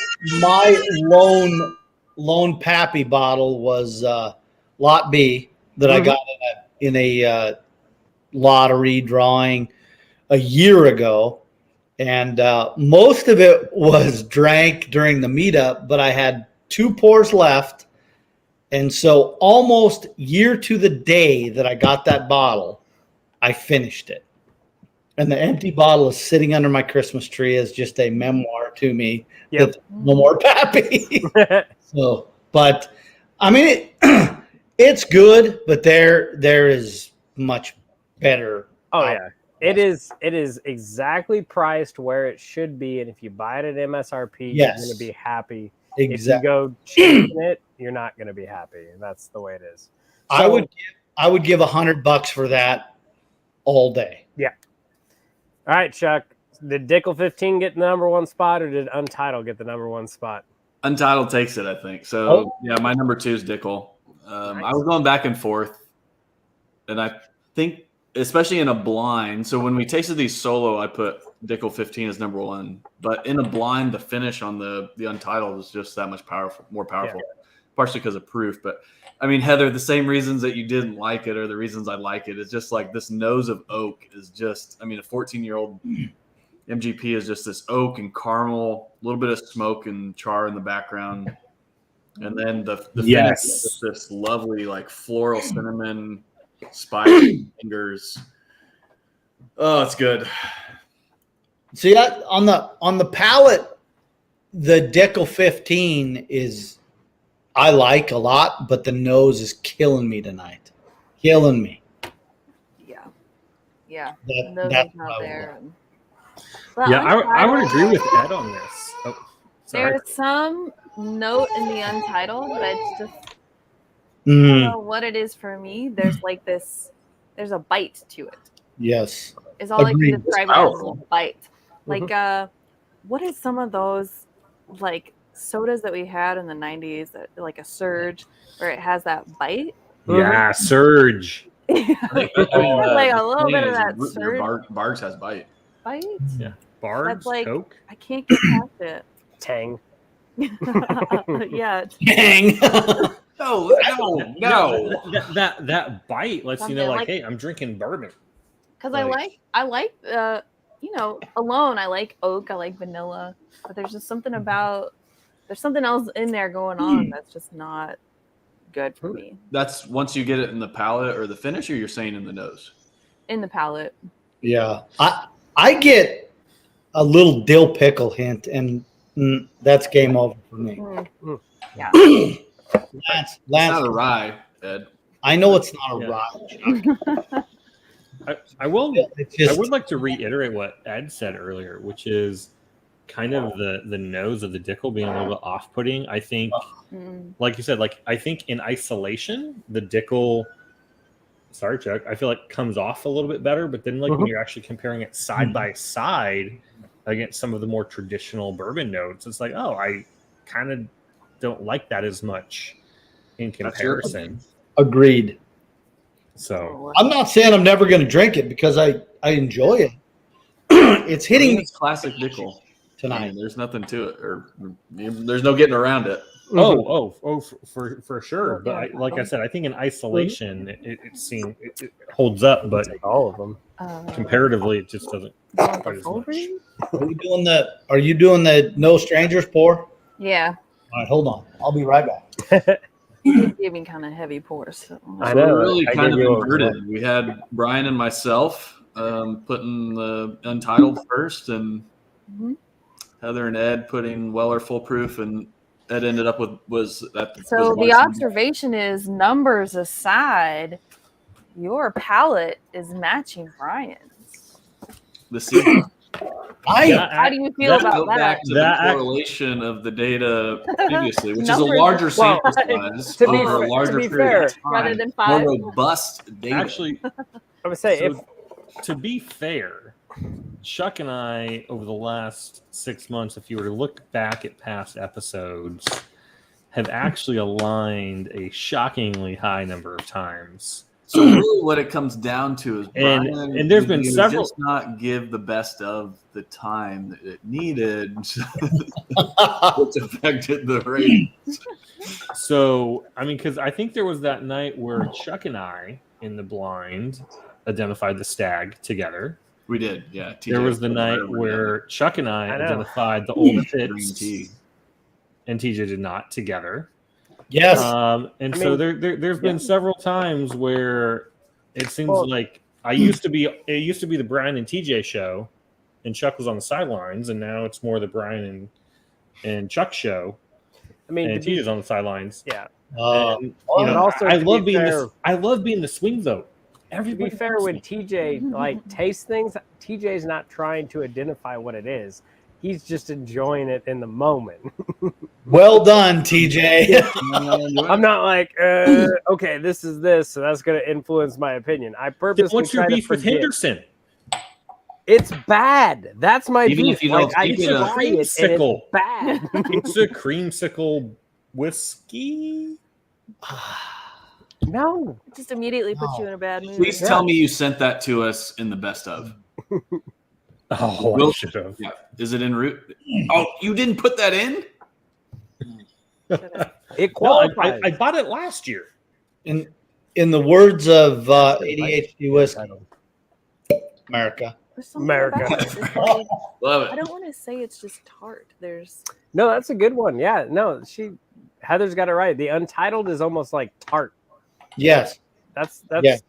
lone Pappy bottle was Lot B that I got in a lottery drawing a year ago. And most of it was drank during the meetup, but I had 2 pours left. And so almost year to the day that I got that bottle, I finished it. And the empty bottle is sitting under my Christmas tree as just a memoir to me. That no more Pappy. So, but I mean, it's good, but there is much better. Oh yeah. It is exactly priced where it should be, and if you buy it at MSRP, you're going to be happy. Exactly. If you go cheaping it, you're not going to be happy. That's the way it is. So, I would give $100 for that all day. Yeah. All right, Chuck. Did Dickel 15 get the number 1 spot, or did Untitled get the number 1 spot? Untitled takes it, I think. So yeah, my number 2 is Dickel. Nice. I was going back and forth, and I think, especially in a blind. So when we tasted these solo, I put Dickel 15 as number 1. But in a blind, the finish on the Untitled is just that much more powerful. Yeah. Partially because of proof. But I mean, Heather, the same reasons that you didn't like it are the reasons I like it. It's just like this nose of oak is just, I mean, a 14-year-old MGP is just this oak and caramel, a little bit of smoke and char in the background. And then the finish is just this lovely, like floral cinnamon, spice fingers. Oh, it's good. See, on the palate, the Dickel 15 is I like a lot, but the nose is killing me tonight. Killing me. Yeah. That's not there. Yeah, I would agree with Ed on this. Oh, sorry. There's some note in the Untitled, but it's just I don't know what it is for me. There's like this. There's a bite to it. Yes. Is all Agreed. I can describe it as a bite. Like what is some of those like sodas that we had in the 90s that like a Surge where it has that bite? Yeah, Surge. Like a little bit of that Surge. Bargs has bite. Bite? Yeah. Bargs, That's like, Coke. I can't get past it. Tang. Yeah. Dang. No. That bite lets you know, Something like, like- hey, I'm drinking bourbon. Because I like alone, I like oak, I like vanilla, but there's just something about, there's something else in there going on that's just not good for me. That's once you get it in the palate or the finish, or you're saying in the nose? In the palate. Yeah. I get a little dill pickle hint, and that's game over for me. Yeah. It's not a rye, Ed. I know it's not a rye. I will. It's just, I would like to reiterate what Ed said earlier, which is kind of the nose of the Dickel being a little bit off-putting. I think, like you said, like I think in isolation, the Dickel, sorry, Chuck, I feel like comes off a little bit better. But then, like when you're actually comparing it side by side against some of the more traditional bourbon notes, it's like, oh, I kind of don't like that as much in comparison. agreed. So I'm not saying I'm never going to drink it because I enjoy it. It's hitting me It's classic Dickel tonight. I mean, there's nothing to it, or there's no getting around it. For sure. But like I said, I think in isolation, it holds up, but all of them comparatively, it just doesn't quite as much. Are you doing the no strangers pour? Yeah. All right, hold on. I'll be right back. It's giving kind of heavy pours. So. I know. We're really I kind of gave you inverted. We had Brian and myself putting the Untitled first, and Heather and Ed putting Weller Full Proof, and Ed ended up with So the observation is, numbers aside, your palate is matching Brian's. the seed. How do you feel about Go that? back to the correlation of the data previously, which is a larger sample size over a larger period of time, rather than 5. more robust data. Actually, I would say to be fair, Chuck and I, over the last 6 months, if you were to look back at past episodes, have actually aligned a shockingly high number of times. So really what it comes down to is Brian, and there's been several just not give the best of the time that it needed, which affected the ratings. So, I mean, because I think there was that night where Chuck and I, in the blind, identified the stag together. We did, yeah. There was the night where Chuck and I identified the old fits, and TJ did not together. Yes. So there's been several times where it seems like it used to be the Brian and TJ show, and Chuck was on the sidelines, and now it's more the Brian and Chuck show. I mean, and TJ's on the sidelines. Yeah. I love being the swing vote. To be fair, when TJ like tastes things, TJ's not trying to identify what it is. He's just enjoying it in the moment. Well done, TJ. I'm not like, okay, this is this, so that's going to influence my opinion. I purposely what's your try beef to with Henderson? It's bad. That's my Even beef. if you don't I think try it's a it, and it's creamsicle. bad. It's a creamsicle whiskey. No. It just immediately puts you in a bad mood. Please tell me you sent that to us in the best of. Oh, I should have. Yeah. Is it en route? Oh, you didn't put that in? It qualifies. I bought it last year. In the words of ADHD Whiskey, America, There's something America. about it. It's like, Love I it. don't want to say it's just tart. There's No, that's a good one. Yeah, no, Heather's got it right. The Untitled is almost like tart. Yes, That's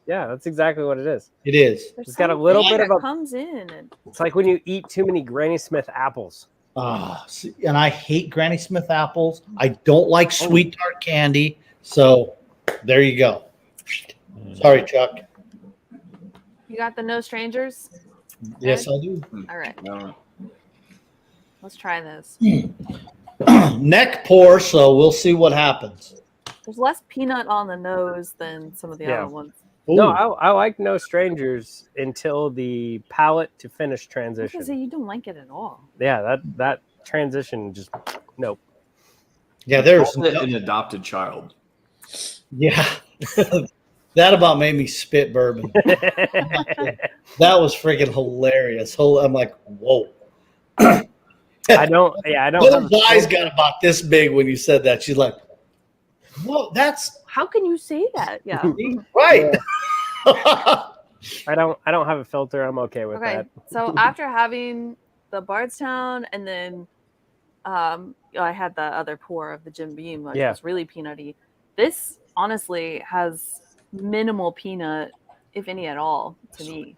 Yeah. that's exactly what it is. it is. there's It's got a something little bit that of a- comes in and It's like when you eat too many Granny Smith apples. And I hate Granny Smith apples. I don't like sweet tart candy. So there you go. Sorry, Chuck. you got the No Strangers. Yes, I do. All right, No. let's try this. Neck pour, so we'll see what happens. There's less peanut on the nose than some of the Yeah. other ones. No, Ooh. I like No Strangers until the palate to finish I was transition. gonna say you don't like it at all. Yeah, that transition just nope. Yeah, there's Called it an adopted child. yeah. That about made me spit bourbon. That was freaking hilarious. I'm like, whoa. I don't have Little's a eyes filter. got about this big when you said that. She's like, whoa, that's How can you say that? Yeah. right. I don't have a filter. I'm okay with Okay. that. So after having the Bardstown and then I had the other pour of the Jim Beam, which Yeah. was really peanutty. This honestly has minimal peanut, if any at all, to me,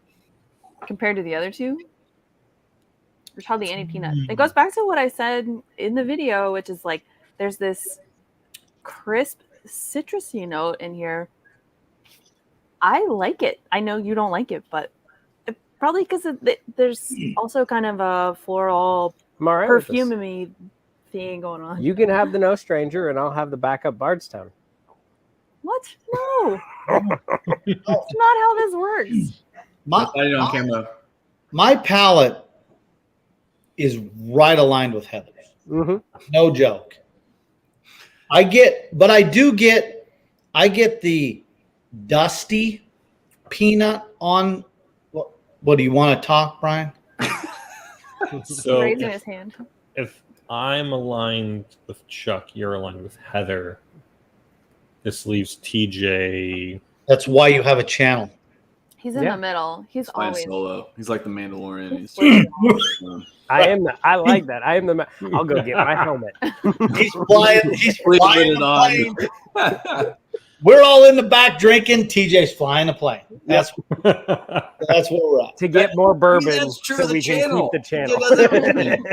compared to the other two. There's hardly any peanut. It goes back to what I said in the video, which is like there's this crisp citrusy note in here. I like it. I know you don't like it, but probably because there's also kind of a floral I'm all right with this. perfume-y thing going on. You can have the No Stranger, and I'll have the backup Bardstown. What? No. That's not how this works. My, I did on camera. my palate is right aligned with Heather's. Mm-hmm. No joke. I get the dusty peanut on. What do you want to talk, Brian? So Raising his hand. if I'm aligned with Chuck, you're aligned with Heather. This leaves TJ. That's why you have a channel. He's in Yeah. the middle. He's Flying always. solo. He's like the Mandalorian. He's He's flipping. I like that. I am the. I'll go get my helmet. He's flying. He's flying it a on. plane. We're all in the back drinking. TJ's flying a plane. That's where we're at. To get more bourbon, That's true so to the we can channel. keep the channel. Get everything.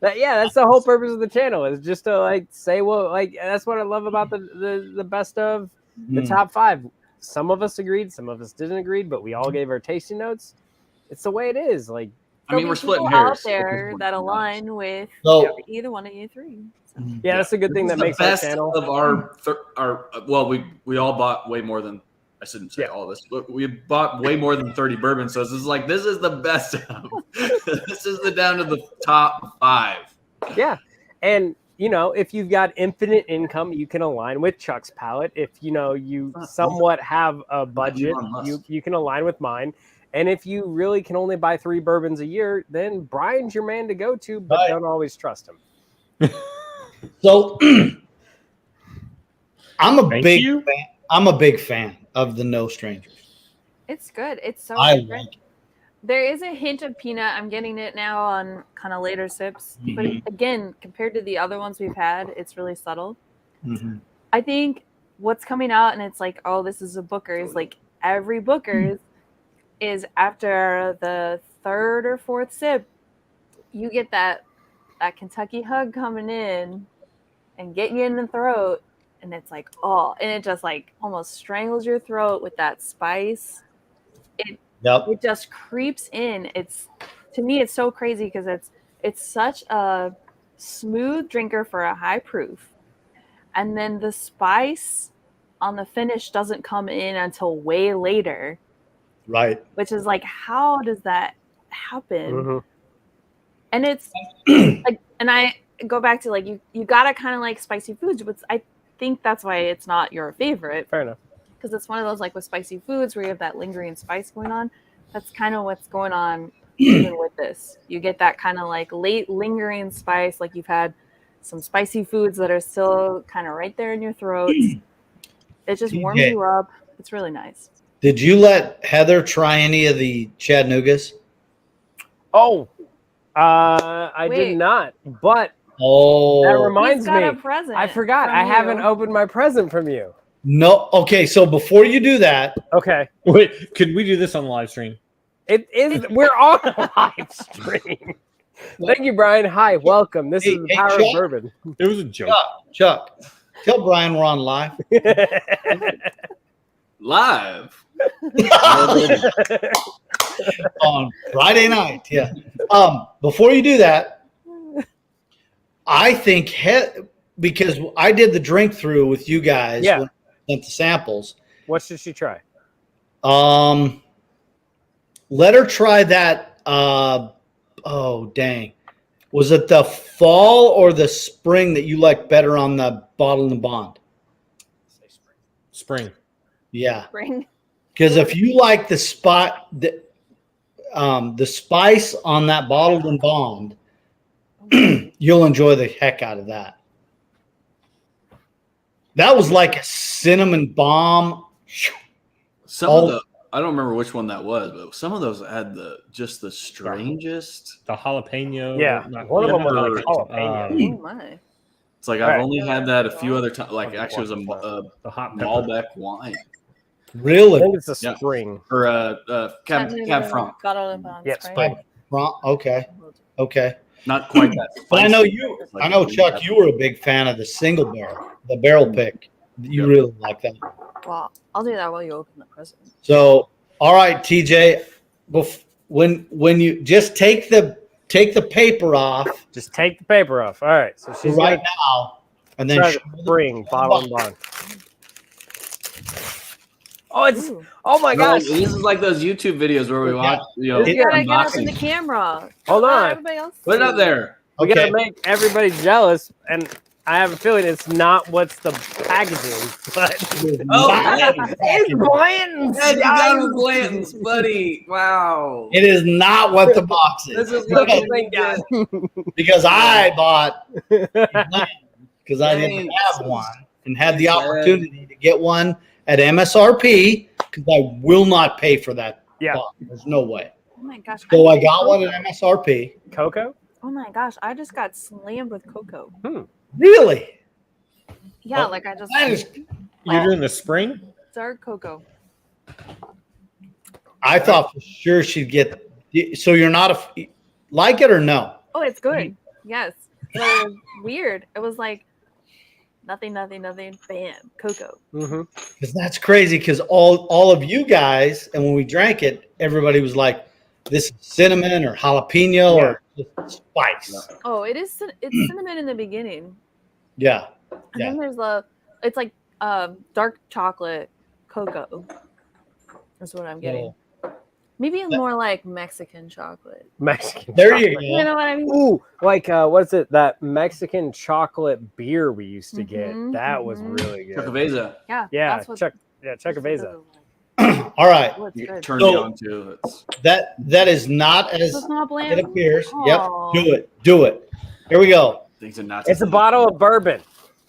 Yeah, that's the whole purpose of the channel, is just to like say, well, like that's what I love about the best of the top 5. Some of us agreed, some of us didn't agree, but we all gave our tasting notes. It's the way it is. Like, I mean, There'll we're be splitting people out hairs. there that align with So either one of you three. So. yeah, that's a good thing This that is makes the our best channel. of our well, we all bought way more than I shouldn't say Yeah. all this, but we bought way more than 30 bourbon. So this is the best of. This is the down to the top 5. Yeah, and you know, if you've got infinite income, you can align with Chuck's palate. If you somewhat have a budget, you can align with mine. And if you really can only buy 3 bourbons a year, then Brian's your man to go to, but Right. don't always trust him. So I'm a Thank big you. fan. I'm a big fan of the No Strangers. It's good. It's so I different. like it. There is a hint of peanut. I'm getting it now on kind of later sips. But Mhm. again, compared to the other ones we've had, it's really subtle. Mhm. I think what's coming out and it's like, oh, this is a Booker's. Like every Booker's is after the 3rd or 4th sip, you get that Kentucky hug coming in and getting you in the throat. And it's like, oh, and it just like almost strangles your throat with that spice. Yep. It just creeps in. To me, it's so crazy because it's such a smooth drinker for a high proof. And then the spice on the finish doesn't come in until way later, Right. which is like, how does that happen? Mhm. And it's like, and I go back to like, you gotta kind of like spicy foods, but I think that's why it's not your favorite. Fair enough. Because it's one of those like with spicy foods where you have that lingering spice going on. That's kind of what's going on even with this. You get that kind of like late lingering spice, like you've had some spicy foods that are still kind of right there in your throat. It just warms TJ. you up. It's really nice. Did you let Heather try any of the Chattanoogas? Oh, I Wait. did not. But Oh, that He's reminds got me. a present. I forgot. from I haven't you. opened my present from you. no. Okay, so before you do that, Okay. Wait, could we do this on the live stream? It is. We're on a live stream. Thank you, Brian. Hi, welcome. This is the Hey, power of Chuck. bourbon. It was a joke. Chuck, tell Brian we're on live. Live. On Friday night. Yeah. Before you do that, I think because I did the drink through with you guys Yeah. when I sent the samples. What should she try? Let her try that. Oh dang. Was it the fall or the spring that you like better on the bottle and bond? Spring. Yeah. Bring. Because if you like the spice on that bottled and bond, you'll enjoy the heck out of that. That was like a cinnamon bomb. Some of the I don't remember which one that was, but some of those had the strangest. The jalapeno. Yeah, one of them was like jalapeno. Oh my. It's like Right. I've only had that a few other times. Like actually, it was a the hot pepper. Malbec wine I Really? think it's a Yeah. spring. or Cab Franc. Yep, spring. Okay. Okay. Not quite that. But I know spicy. you. It's like I know a- Chuck. You were a big fan of the single barrel, the barrel pick. You Yep. really like that. Well, I'll do that while you open the present. So, all right, TJ. When you just take the paper off Just take the paper off. All right. So she's right gonna now, and then try show the the- spring bottle and bond. Oh, it's Ooh. oh my No, gosh. this is like those YouTube videos where we watch, You gotta get up in the unboxing. camera. Hold on. Everybody else. Put it up there. We Okay. gotta make everybody jealous, and I have a feeling it's not what's the packaging, but Oh, it's Blanton's. Ed, you got him Blanton's, buddy. Wow. It is not what the box This is is what Oh, we thank God. because I bought because I didn't Thanks. have one and had the Thanks, Ed. opportunity to get one at MSRP because I will not pay for that. Yeah. box. There's no way. Oh my gosh. So I need got one cocoa. at MSRP. Cocoa? Oh my gosh. I just got slammed with cocoa. Really? Yeah, Oh, like I just That is. You're doing the spring? dark cocoa. I thought for sure she'd get. So you're not like it or no? Oh, it's good. Yes. So it was weird. It was like nothing, bam, cocoa. Mm-hmm. Because that's crazy. Because all of you guys, and when we drank it, everybody was like, "This is cinnamon or jalapeno or just spice." Oh, it's cinnamon in the beginning. Yeah. And Yeah. then there's it's like dark chocolate cocoa. That's what I'm getting. Maybe more like Mexican chocolate. Mexican. There chocolate. you go. You know what I mean? Ooh, like what's it? That Mexican chocolate beer we used to get. Mhm, That was mhm. really good. Chocoveza. Yeah. Yeah, That's what, Chocoveza. All right. Oh, it's You good. turned So- me on to it. That is not as So it's not it bland. appears. Aw. Yep. Do it. Here we go. Things are not. It's a bottle of bourbon.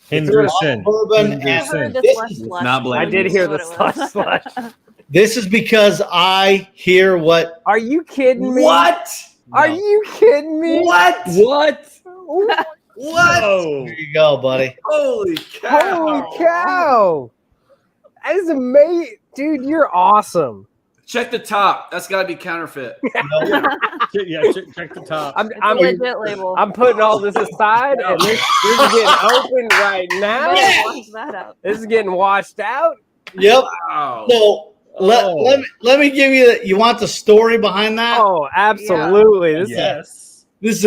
Henderson. Bourbon and I Henderson. heard the This slush is slush. not bland. I did hear the That's what it slush was. slush. this is because I hear what. Are you kidding me? What? Are No. you kidding me? What? What? What? Oh. Here you go, buddy. Holy cow! Holy cow! That is amazing, dude. You're awesome. Check the top. That's got to be counterfeit. Yeah, check the top. I'm It's a I'm, legit label. I'm putting all this aside, and this is getting opened right You now. better wash that out. This is getting washed out. Yep. Wow. So let me give you. You want the story behind that? Oh, absolutely. This is Yes. This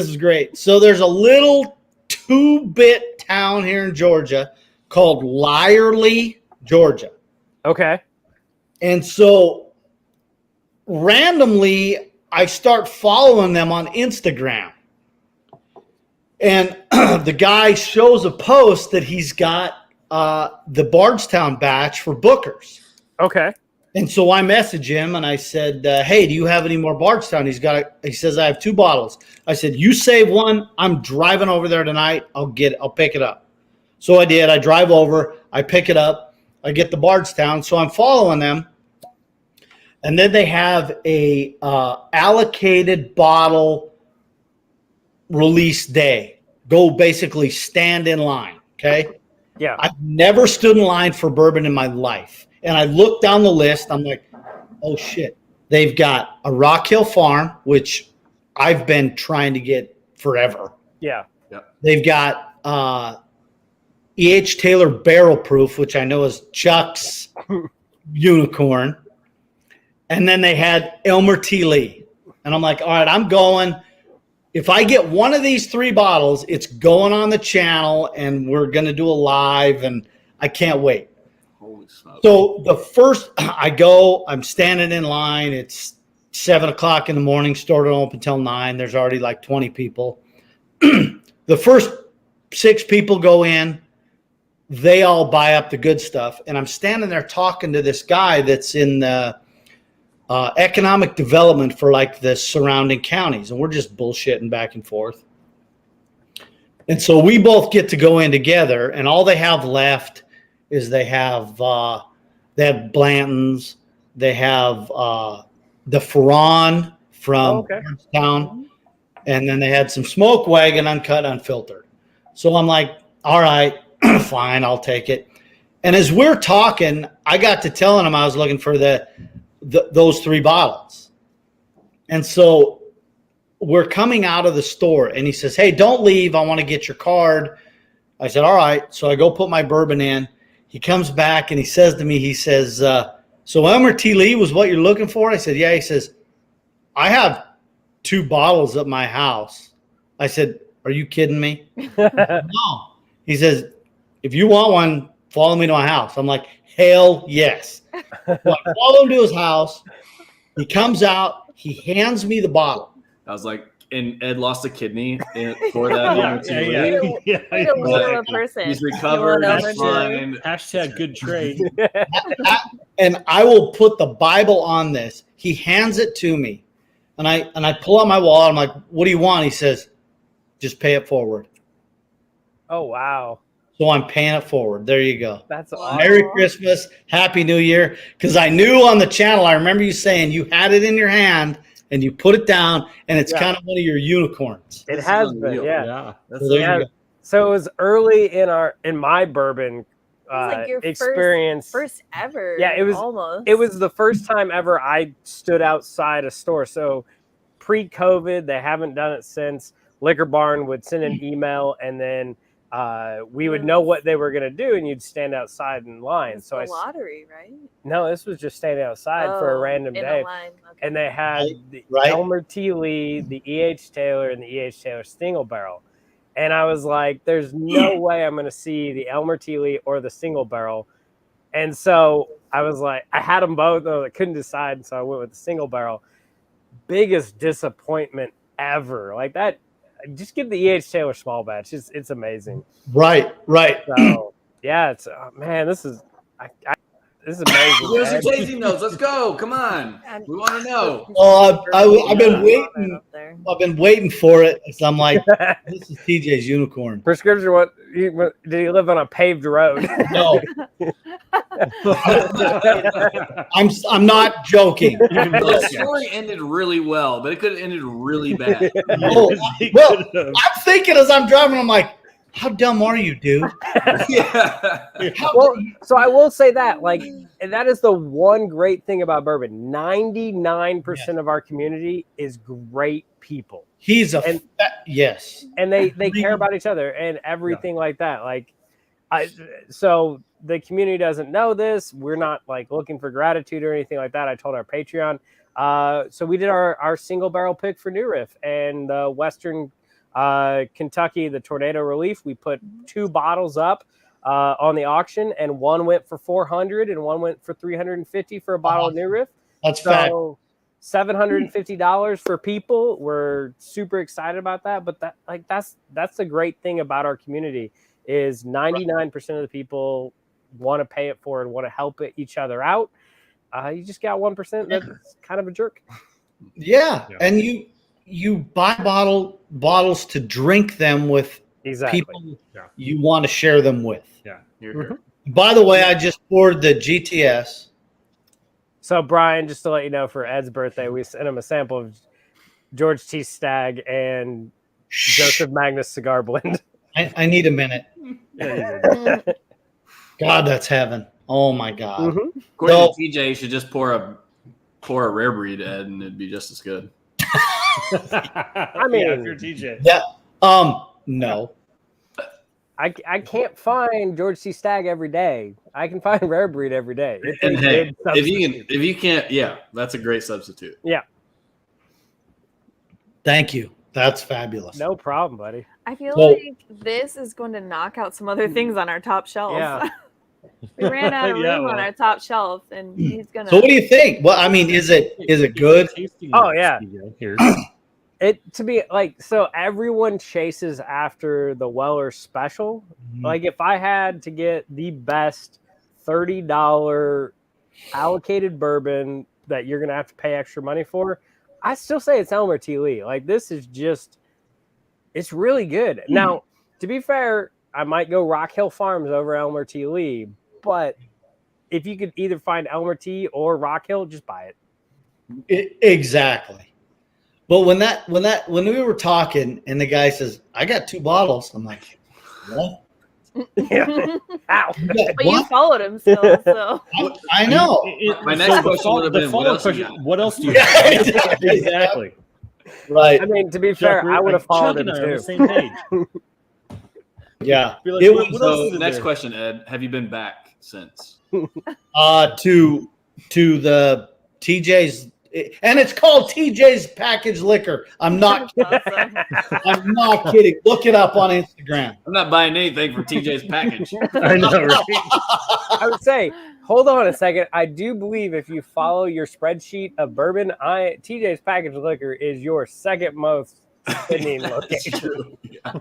is great. So there's a little 2-bit town here in Georgia called Lyerly, Georgia. okay. And so randomly I start following them on Instagram. And the guy shows a post that he's got the Bardstown batch for Bookers. Okay. And so I messaged him and I said, "Hey, do you have any more Bardstown?" He says, "I have 2 bottles." I said, "You save one. I'm driving over there tonight. I'll pick it up." So I did. I drive over. I pick it up. I get the Bardstown. So I'm following them, And then they have a allocated bottle release day. Go basically stand in line. Okay. Yeah. I've never stood in line for bourbon in my life. And I looked down the list. I'm like, oh shit. They've got a Rock Hill Farm, which I've been trying to get forever. Yeah. They've got E.H. Taylor Barrel Proof, which I know is Chuck's unicorn. And then they had Elmer T. Lee. And I'm like, all right, I'm going. If I get one of these 3 bottles, it's going on the channel and we're going to do a live and I can't wait. Holy smokes. So the first I go, I'm standing in line. It's 7 o'clock in the morning, store don't open until 9. There's already like 20 people. The first 6 people go in. They all buy up the good stuff. And I'm standing there talking to this guy that's in the economic development for like the surrounding counties. And we're just bullshitting back and forth. And so we both get to go in together, and all they have left is they have Blanton's, they have the Ferran from Town, and then they had some Smoke Wagon uncut, unfiltered. So I'm like, all right, fine, I'll take it. And as we're talking, I got to telling him I was looking for those 3 bottles. And so we're coming out of the store, and he says, hey, don't leave. I want to get your card. I said, all right. So I go put my bourbon in. He comes back, and he says to me, he says, so Elmer T. Lee was what you're looking for? I said, yeah. He says, I have 2 bottles at my house. I said, are you kidding me? No. He says, if you want one, follow me to my house. I'm like, hell yes. So I follow him to his house. He comes out. He hands me the bottle. I was like, and Ed lost a kidney for that. He's recovered. That's fine. Hashtag good trade. And I will put the Bible on this. He hands it to me. And I pull out my wallet. I'm like, what do you want? He says, just pay it forward. Oh, wow. So I'm paying it forward. There you go. That's awesome. Merry Christmas. Happy New Year. Because I knew on the channel, I remember you saying you had it in your hand and you put it down, and it's kind of one of your unicorns. It has been, yeah. So, so it was early in my bourbon like your experience. First ever. Yeah, it was almost. It was the first time ever I stood outside a store. So pre-COVID, they haven't done it since. Liquor Barn would send an email, and then we would know what they were going to do, and you'd stand outside in line. So the lottery, right? No, this was just standing outside for a random day. Okay. And they had the Elmer T. Lee, the E.H. Taylor, and the E.H. Taylor single barrel. And I was like, there's no way I'm going to see the Elmer T. Lee or the single barrel. And so I was like, I had them both. I couldn't decide, so I went with the single barrel. Biggest disappointment ever. Like that. Just give the E.H. Taylor small batch. It's amazing. Right. So yeah, it's man, this is this is amazing. Give us your tasting notes. Let's go. Come on. We want to know. Well, I've been waiting. I've been waiting for it. So I'm like, this is TJ's unicorn. Prescription. Did he live on a paved road? No. I'm not joking. The story ended really well, but it could have ended really bad. Well, I'm thinking as I'm driving, I'm like, how dumb are you, dude? Yeah. Well, so I will say that, like, and that is the one great thing about bourbon. 99% of our community is great people. He's yes, and they care about each other and everything like that. Like, so the community doesn't know this. We're not like looking for gratitude or anything like that. I told our Patreon. So we did our single barrel pick for New Riff and Western Kentucky, the Tornado Relief. We put 2 bottles up on the auction, and one went for $400 and one went for $350 for a bottle of New Riff. That's so $750 for people. We're super excited about that. But that's the great thing about our community is 99% of the people want to pay it forward and want to help each other out. You just got 1% that's kind of a jerk. Yeah. And you buy bottles to drink them with people you want to share them with. Yeah. By the way, I just poured the GTS. So Brian, just to let you know, for Ed's birthday, we sent him a sample of George T. Stagg and Joseph Magnus cigar blend. I need a minute. God, that's heaven. Oh my God. Mm-hmm. According to TJ, you should just pour a rare breed, Ed, and it'd be just as good. I mean, if you're TJ. Yeah. No. I can't find George C. Stagg every day. I can find rare breed every day. It's And a hey, good substitute. if you can't, yeah, that's a great substitute. Yeah. Thank you. That's fabulous. No problem, buddy. I feel Well- like this is going to knock out some other things on our top shelf. Yeah. We ran out of room Yeah, on well. our top shelf, and he's gonna. So what do you think? Well, I mean, is it good? Tasting Oh, notes, yeah. TJ. Here's It to be like so everyone chases after the Weller special. Like if I had to get the best $30 allocated bourbon that you're gonna have to pay extra money for, I still say it's Elmer T. Lee. Like this is just it's really good. Now, to be fair, I might go Rock Hill Farms over Elmer T. Lee, but if you could either find Elmer T or Rock Hill, just buy it. Exactly. But when we were talking and the guy says, I got 2 bottles, I'm like, what? Yeah. Ow. But you followed him still, so I know. My next question would have been, what else you got? What else do you Yeah, have? exactly. Exactly. Right. I mean, to be Chuck, fair, we're- I would have like, followed Chuck him and I are on too. the same page. Yeah. Be like, It what was else is So in next there? question, Ed, have you been back since? to the TJ's, and it's called TJ's Packaged Liquor. I'm not awesome. I'm not kidding. Look it up on Instagram. I'm not buying anything from TJ's package. I know, right? I would say, hold on a second. I do believe if you follow your spreadsheet of bourbon, TJ's Packaged Liquor is your second most spending That's location. true. Yeah.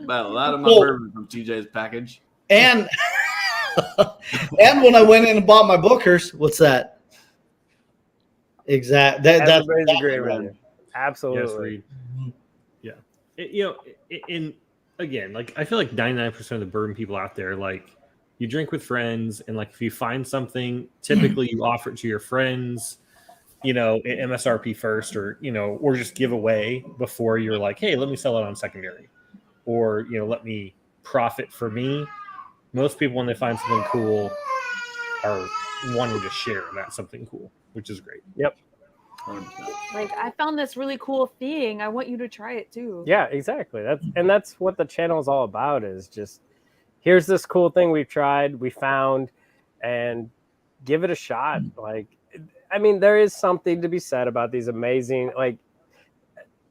About a lot of my Well- bourbon from TJ's package. And and when I went in and bought my Bookers, what's that? Exact. That's Everybody's agreeing with you. Yes, Absolutely. Reed. Yeah. In again, like I feel like 99% of the bourbon people out there, like you drink with friends, and like if you find something, typically you offer it to your friends, at MSRP first, or or just give away before you're like, hey, let me sell it on secondary, or let me profit for me. Most people, when they find something cool, are wanting to share that something cool, which is great. Yep. 100%. Like, I found this really cool thing. I want you to try it too. Yeah, exactly. That's what the channel is all about, is just here's this cool thing we've tried, we found, and give it a shot. Like, I mean, there is something to be said about these amazing, like,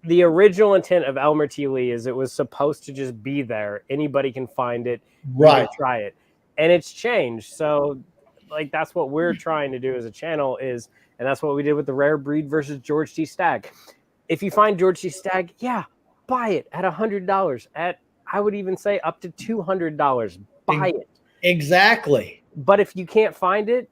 the original intent of Elmer T. Lee is it was supposed to just be there. Anybody can find it, right. try it. And it's changed. So, like, that's what we're trying to do as a channel is, and that's what we did with the rare breed versus George T. Stagg. If you find George T. Stagg, yeah, buy it at $100. I would even say up to $200. Buy it. Exactly. But if you can't find it,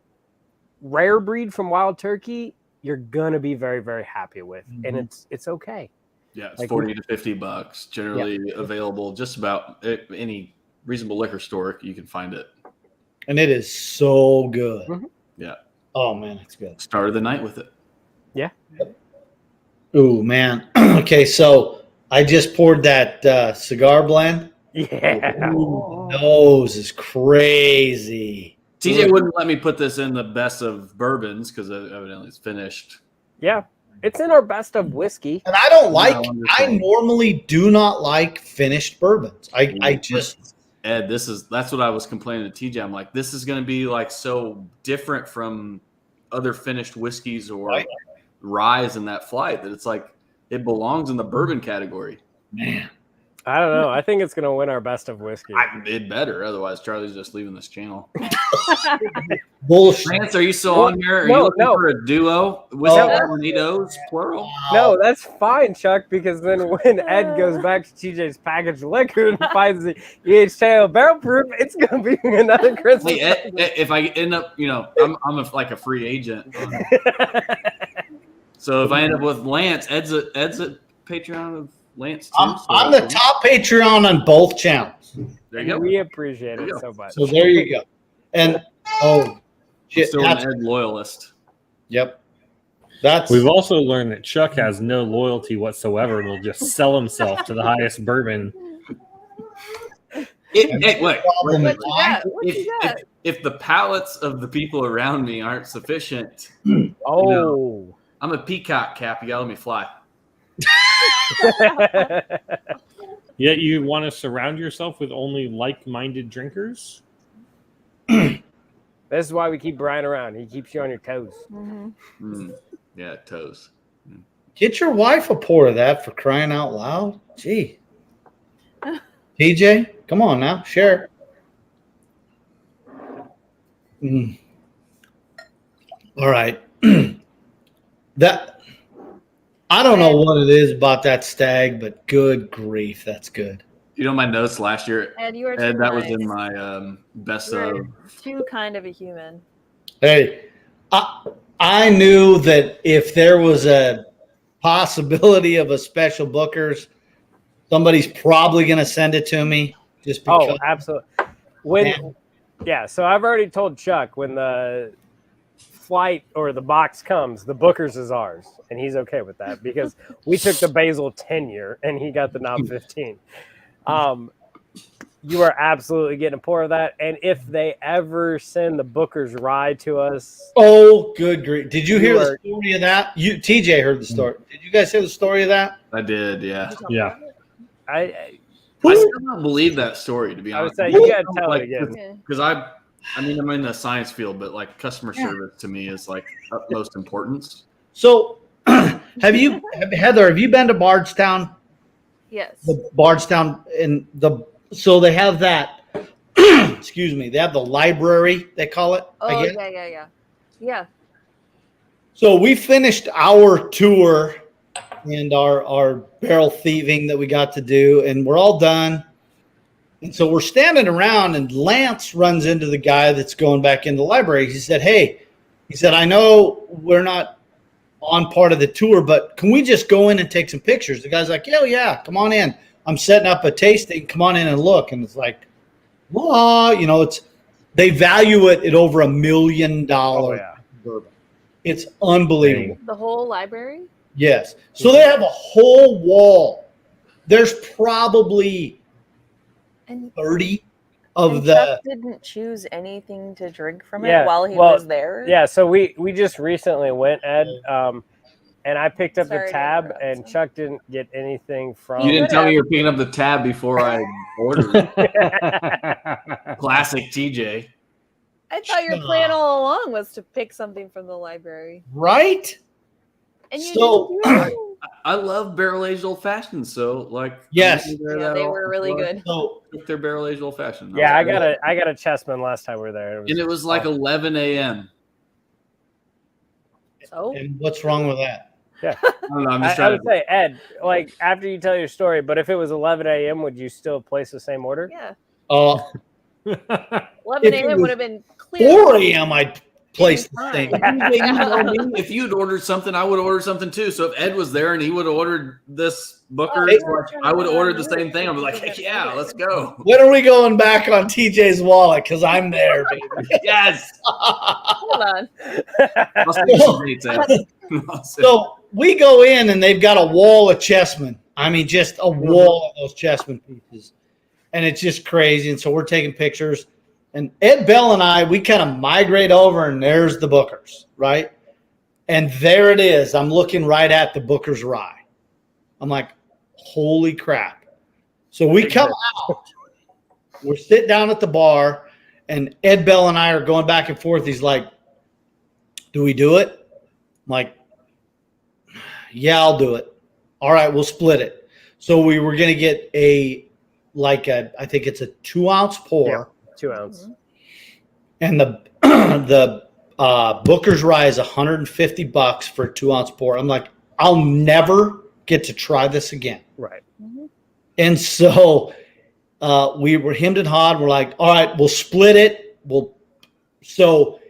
rare breed from Wild Turkey, you're gonna be very, very happy with, and it's okay. Yeah, it's Like, $40 to $50. Generally available just about any reasonable liquor store. You can find it. And it is so good. Mhm. Yeah. Oh man, it's good. Started the night with it. Ooh man. Okay, so I just poured that cigar blend. Yeah. Ooh, nose is crazy. TJ wouldn't let me put this in the best of bourbons because evidently it's finished. Yeah. It's in our best of whiskey. And I don't like. wonderful. I normally do not like finished bourbons. I just. Ed, that's what I was complaining to TJ. I'm like, this is going to be like so different from other finished whiskeys or Right. ryes in that flight that it's like it belongs in the bourbon category. Man. I don't know. I think it's gonna win our best of whiskey. It better, otherwise Charlie's just leaving this channel. Bullshit. Lance, are you still on here? Are you looking for a duo with Hornitos, plural? No, that's fine, Chuck, because then when Ed goes back to TJ's Packaged Liquor and finds the EHTL barrel proof, it's going to be another Christmas. Hey, Ed, if I end up, I'm like a free agent. So if I end up with Lance, Ed's a Patreon of Lance too. I'm the top Patreon on both channels. There you go. We appreciate it so much. So there you go. And still an Ed loyalist. Yep. That's We've also learned that Chuck has no loyalty whatsoever and will just sell himself to the highest bourbon. Wait. What you got? What you got? If the palates of the people around me aren't sufficient, Oh. I'm a peacock, Cap. You gotta let me fly. Yet you want to surround yourself with only like-minded drinkers? This is why we keep Brian around. He keeps you on your toes. Yeah, toes. Get your wife a pour of that, for crying out loud. Gee. TJ, come on now, share. All right. That I don't know what it is about that stag, but good grief, that's good. You know my notes last year, Ed, you are Ed, too that was nice. in my best You are of. too kind of a human. Hey, I knew that if there was a possibility of a special Booker's, somebody's probably going to send it to me just because. Oh, absolutely. So I've already told Chuck when the flight or the box comes, the Booker's is ours, and he's okay with that because we took the Basil 10-year and he got the Knob 15. You are absolutely getting a pour of that, and if they ever send the Booker's Rye to us, oh, good grief! Did you hear the story of that? TJ heard the story. Did you guys hear the story of that? I did, yeah. Yeah. I still don't believe that story, to be honest. I would say you gotta tell it again. Because I'm in the science field, but like customer service to me is like utmost importance. So, Heather, have you been to Bardstown? Yes. The Bardstown so they have that. Excuse me. They have the library. They call it. Oh, I guess. Yeah. So we finished our tour and our barrel thieving that we got to do, and we're all done. And so we're standing around, and Lance runs into the guy that's going back in the library. He said, "Hey," he said, "I know we're not on part of the tour, but can we just go in and take some pictures?" The guy's like, yeah, come on in. I'm setting up a tasting. Come on in and look. And it's like, well, they value it at over $1 million. Bourbon. It's unbelievable. The whole library? Yes. So they have a whole wall. There's probably 30 of the. Chuck didn't choose anything to drink from it while he was there. Yeah, so we just recently went, Ed, and I picked up the tab, and Chuck didn't get anything from. You didn't tell me you were picking up the tab before I ordered it. Classic TJ. I thought your plan all along was to pick something from the library. Right? And you didn't do it. I love barrel aged old fashions, so like yes, they were really good. So they're barrel aged old fashioned. Yeah, I got a Chessman last time we were there, and it was like 11 a.m. So and what's wrong with that? Yeah, I don't know. I'm just trying I would say, Ed, like after you tell your story, but if it was 11 a.m., would you still place the same order? Yeah. 11 a.m. would have been clear. 4 a.m. I'd place the thing. If you'd ordered something, I would have ordered something too. So if Ed was there and he would have ordered this Booker, I would have ordered the same thing. I'd be like, heck yeah, let's go. When are we going back on TJ's wallet? Because I'm there, baby. Yes. Hold on. I'll stick some dates out. So we go in and they've got a wall of chessmen. I mean, just a wall of those chessmen pieces. And it's just crazy. And so we're taking pictures. And Ed Bell and I, we kind of migrate over, and there's the Booker's, right? And there it is. I'm looking right at the Booker's Rye. I'm like, holy crap. So we come out. We're sitting down at the bar, and Ed Bell and I are going back and forth. He's like, do we do it? I'm like, yeah, I'll do it. All right, we'll split it. So we were going to get I think it's a 2-ounce pour. Yeah. 2 ounce. And the Booker's Rye is $150 for a 2-ounce pour. I'm like, I'll never get to try this again. Right. And so we were hemmed and hawed. We're like, all right, we'll split it. So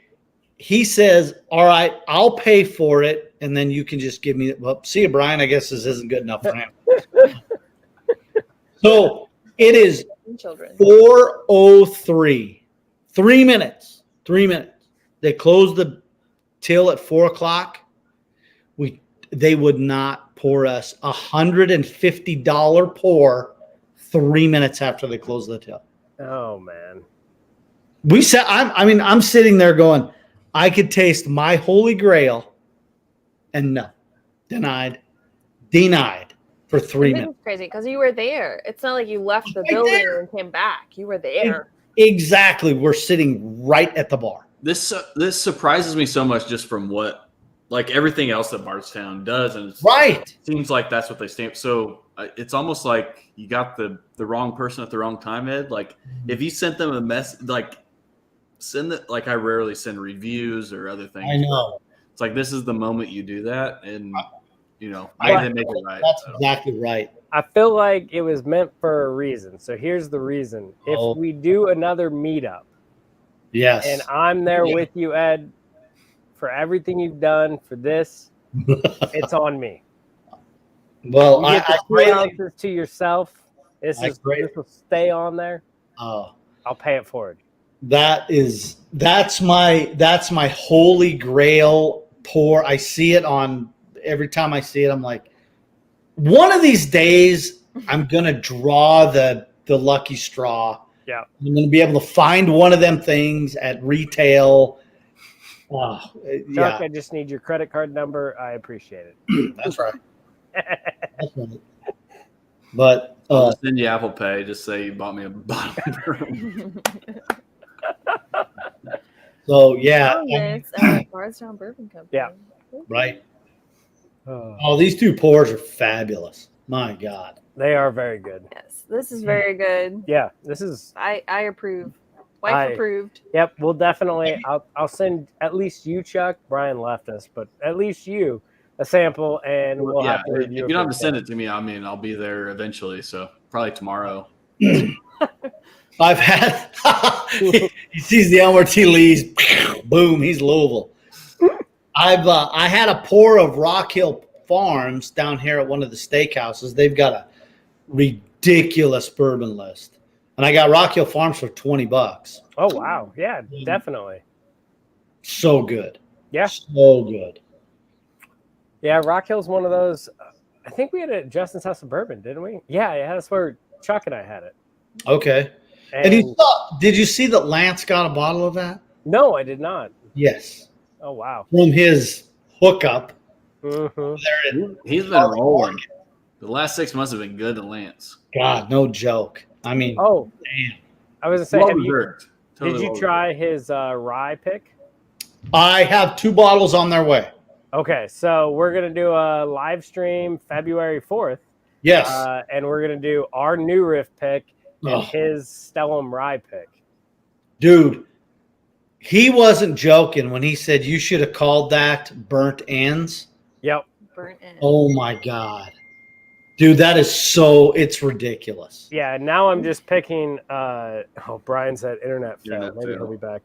he says, all right, I'll pay for it, and then you can just give me. Well, see you, Brian. I guess this isn't good enough for him. So it is 4:03. 3 minutes. They closed the till at 4:00. They would not pour us $150 pour 3 minutes after they closed the till. Oh man. We said, I'm sitting there going, I could taste my holy grail, and no, denied for 3 minutes. It's crazy because you were there. It's not like you left the Right building there. and came back. You were there. Exactly. We're sitting right at the bar. This surprises me so much just from what, like everything else that Bardstown does, and Right. it seems like that's what they stamp. So it's almost like you got the wrong person at the wrong time, Ed. Like if you sent them a mess, like send it. Like I rarely send reviews or other things. I know. It's like this is the moment you do that, and you know, I- they make it right. That's so. exactly right. I feel like it was meant for a reason. So here's the reason. Oh. If we do another meetup Yes. and I'm there Yeah. with you, Ed, for everything you've done for this, it's on me. Well, You I get the 2 greatly, ounces to yourself. This will stay on there. I'll pay it forward. that's my holy grail pour. I see it on every time I see it. I'm like, one of these days I'm gonna draw the lucky straw. Yeah. I'm gonna be able to find one of them things at retail. Chuck, Yeah, I just need your credit card number. I appreciate it. that's right. That's right. But I'll just send you Apple Pay. Just say you bought me a bottle of bourbon. so yeah, Yes, Bardstown Bourbon Company. Yeah. right. Oh, Oh, these two pours are fabulous. My God. they are very good. Yes, this is very good. Yeah, this is. I approve. Wife approved. Yep, we'll definitely. I'll send at least you, Chuck. Brian left us, but at least you a sample, and we'll Yeah, have to if review. you don't have to send it to me, I mean, I'll be there eventually. So probably tomorrow. I've had he sees the Elmer T. Lee's, boom, he's Louisville. I had a pour of Rock Hill Farms down here at one of the steakhouses. They've got a ridiculous bourbon list, and I got Rock Hill Farms for $20. Oh wow, yeah, definitely. So good, Yeah, so good. yeah. Rock Hill's one of those. I think we had it at Justin's House of Bourbon, didn't we? Yeah, that's where Chuck and I had it. Okay. And did you see that Lance got a bottle of that? No, I did not. Yes, Oh wow. from his hookup. Mm-hmm. There in He's been rolling. The last 6 months have been good to Lance. God, no joke. I mean, Oh, damn. I was gonna say, Well have you, deserved. Totally did you well try his rye pick? I have 2 bottles on their way. Okay, so we're gonna do a live stream February 4th, Yes. and we're gonna do our new riff pick and Oh. his Stellum rye pick. Dude, he wasn't joking when he said you should have called that burnt ends. Yep. Burnt in. Oh my God. Dude, that is it's ridiculous. Yeah. Now I'm just picking. Brian said internet fail. Internet Maybe fail. he'll be back.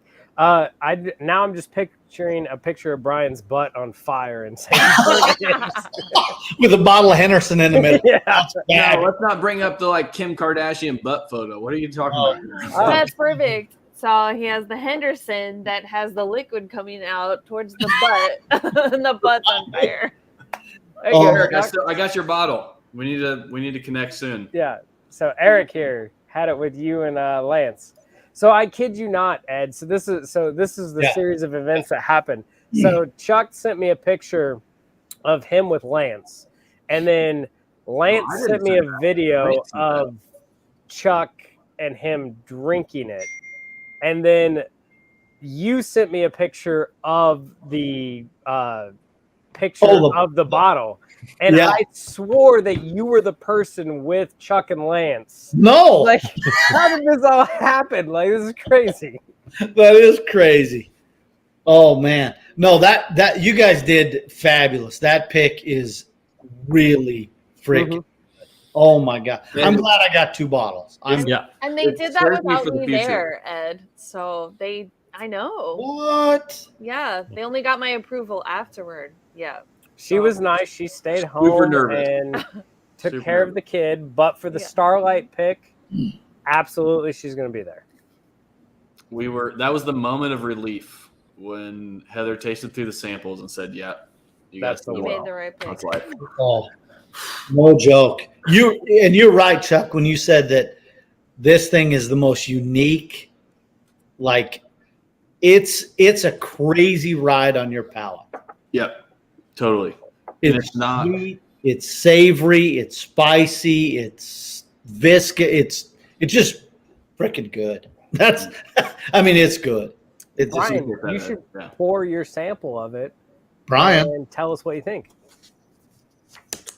Now I'm just picturing a picture of Brian's butt on fire and saying, With a bottle of Henderson in the middle. yeah. Bad. No, let's not bring up the like Kim Kardashian butt photo. What are you talking Oh. about here? Oh, that's perfect. So he has the Henderson that has the liquid coming out towards the butt, and the butt's on fire. There you Oh. go, Eric, Chuck. I got your bottle. We need to connect soon. Yeah. So Eric here had it with you and Lance. So I kid you not, Ed. So this is the Yeah. series of events that happened. So Chuck sent me a picture of him with Lance, and then Lance I didn't sent me a send that. video Lance sent that. of Chuck and him drinking it, and then you sent me a picture of the picture of the bottle. And Yeah. I swore that you were the person with Chuck and Lance. No, Like, how did this all happen? Like, this is crazy. that is crazy. Oh man. No, that you guys did fabulous. That pick is really freaking. Mhm. Oh my God. I'm And- glad I got 2 bottles. Yeah. And they It did that serves me without for the me future. there, Ed. So I know. What? Yeah, they only got my approval afterward. Yeah. She was nice. She stayed Super home nervous. and took Super care of nervous. the kid. But for the Yeah. Starlight pick, absolutely she's going to be there. That was the moment of relief when Heather tasted through the samples and said, "Yeah, you That's guys the did You one. made well." the right pick. That's life. Oh, no joke. You're right, Chuck, when you said that this thing is the most unique. Like, it's a crazy ride on your palate. Yep, totally. And It's it's not. sweet, it's savory, it's spicy, it's viscous. It's just freaking good. That's, I mean, it's good. It's just, Brian, appreciate you that, should yeah. pour your sample of it Brian. and tell us what you think.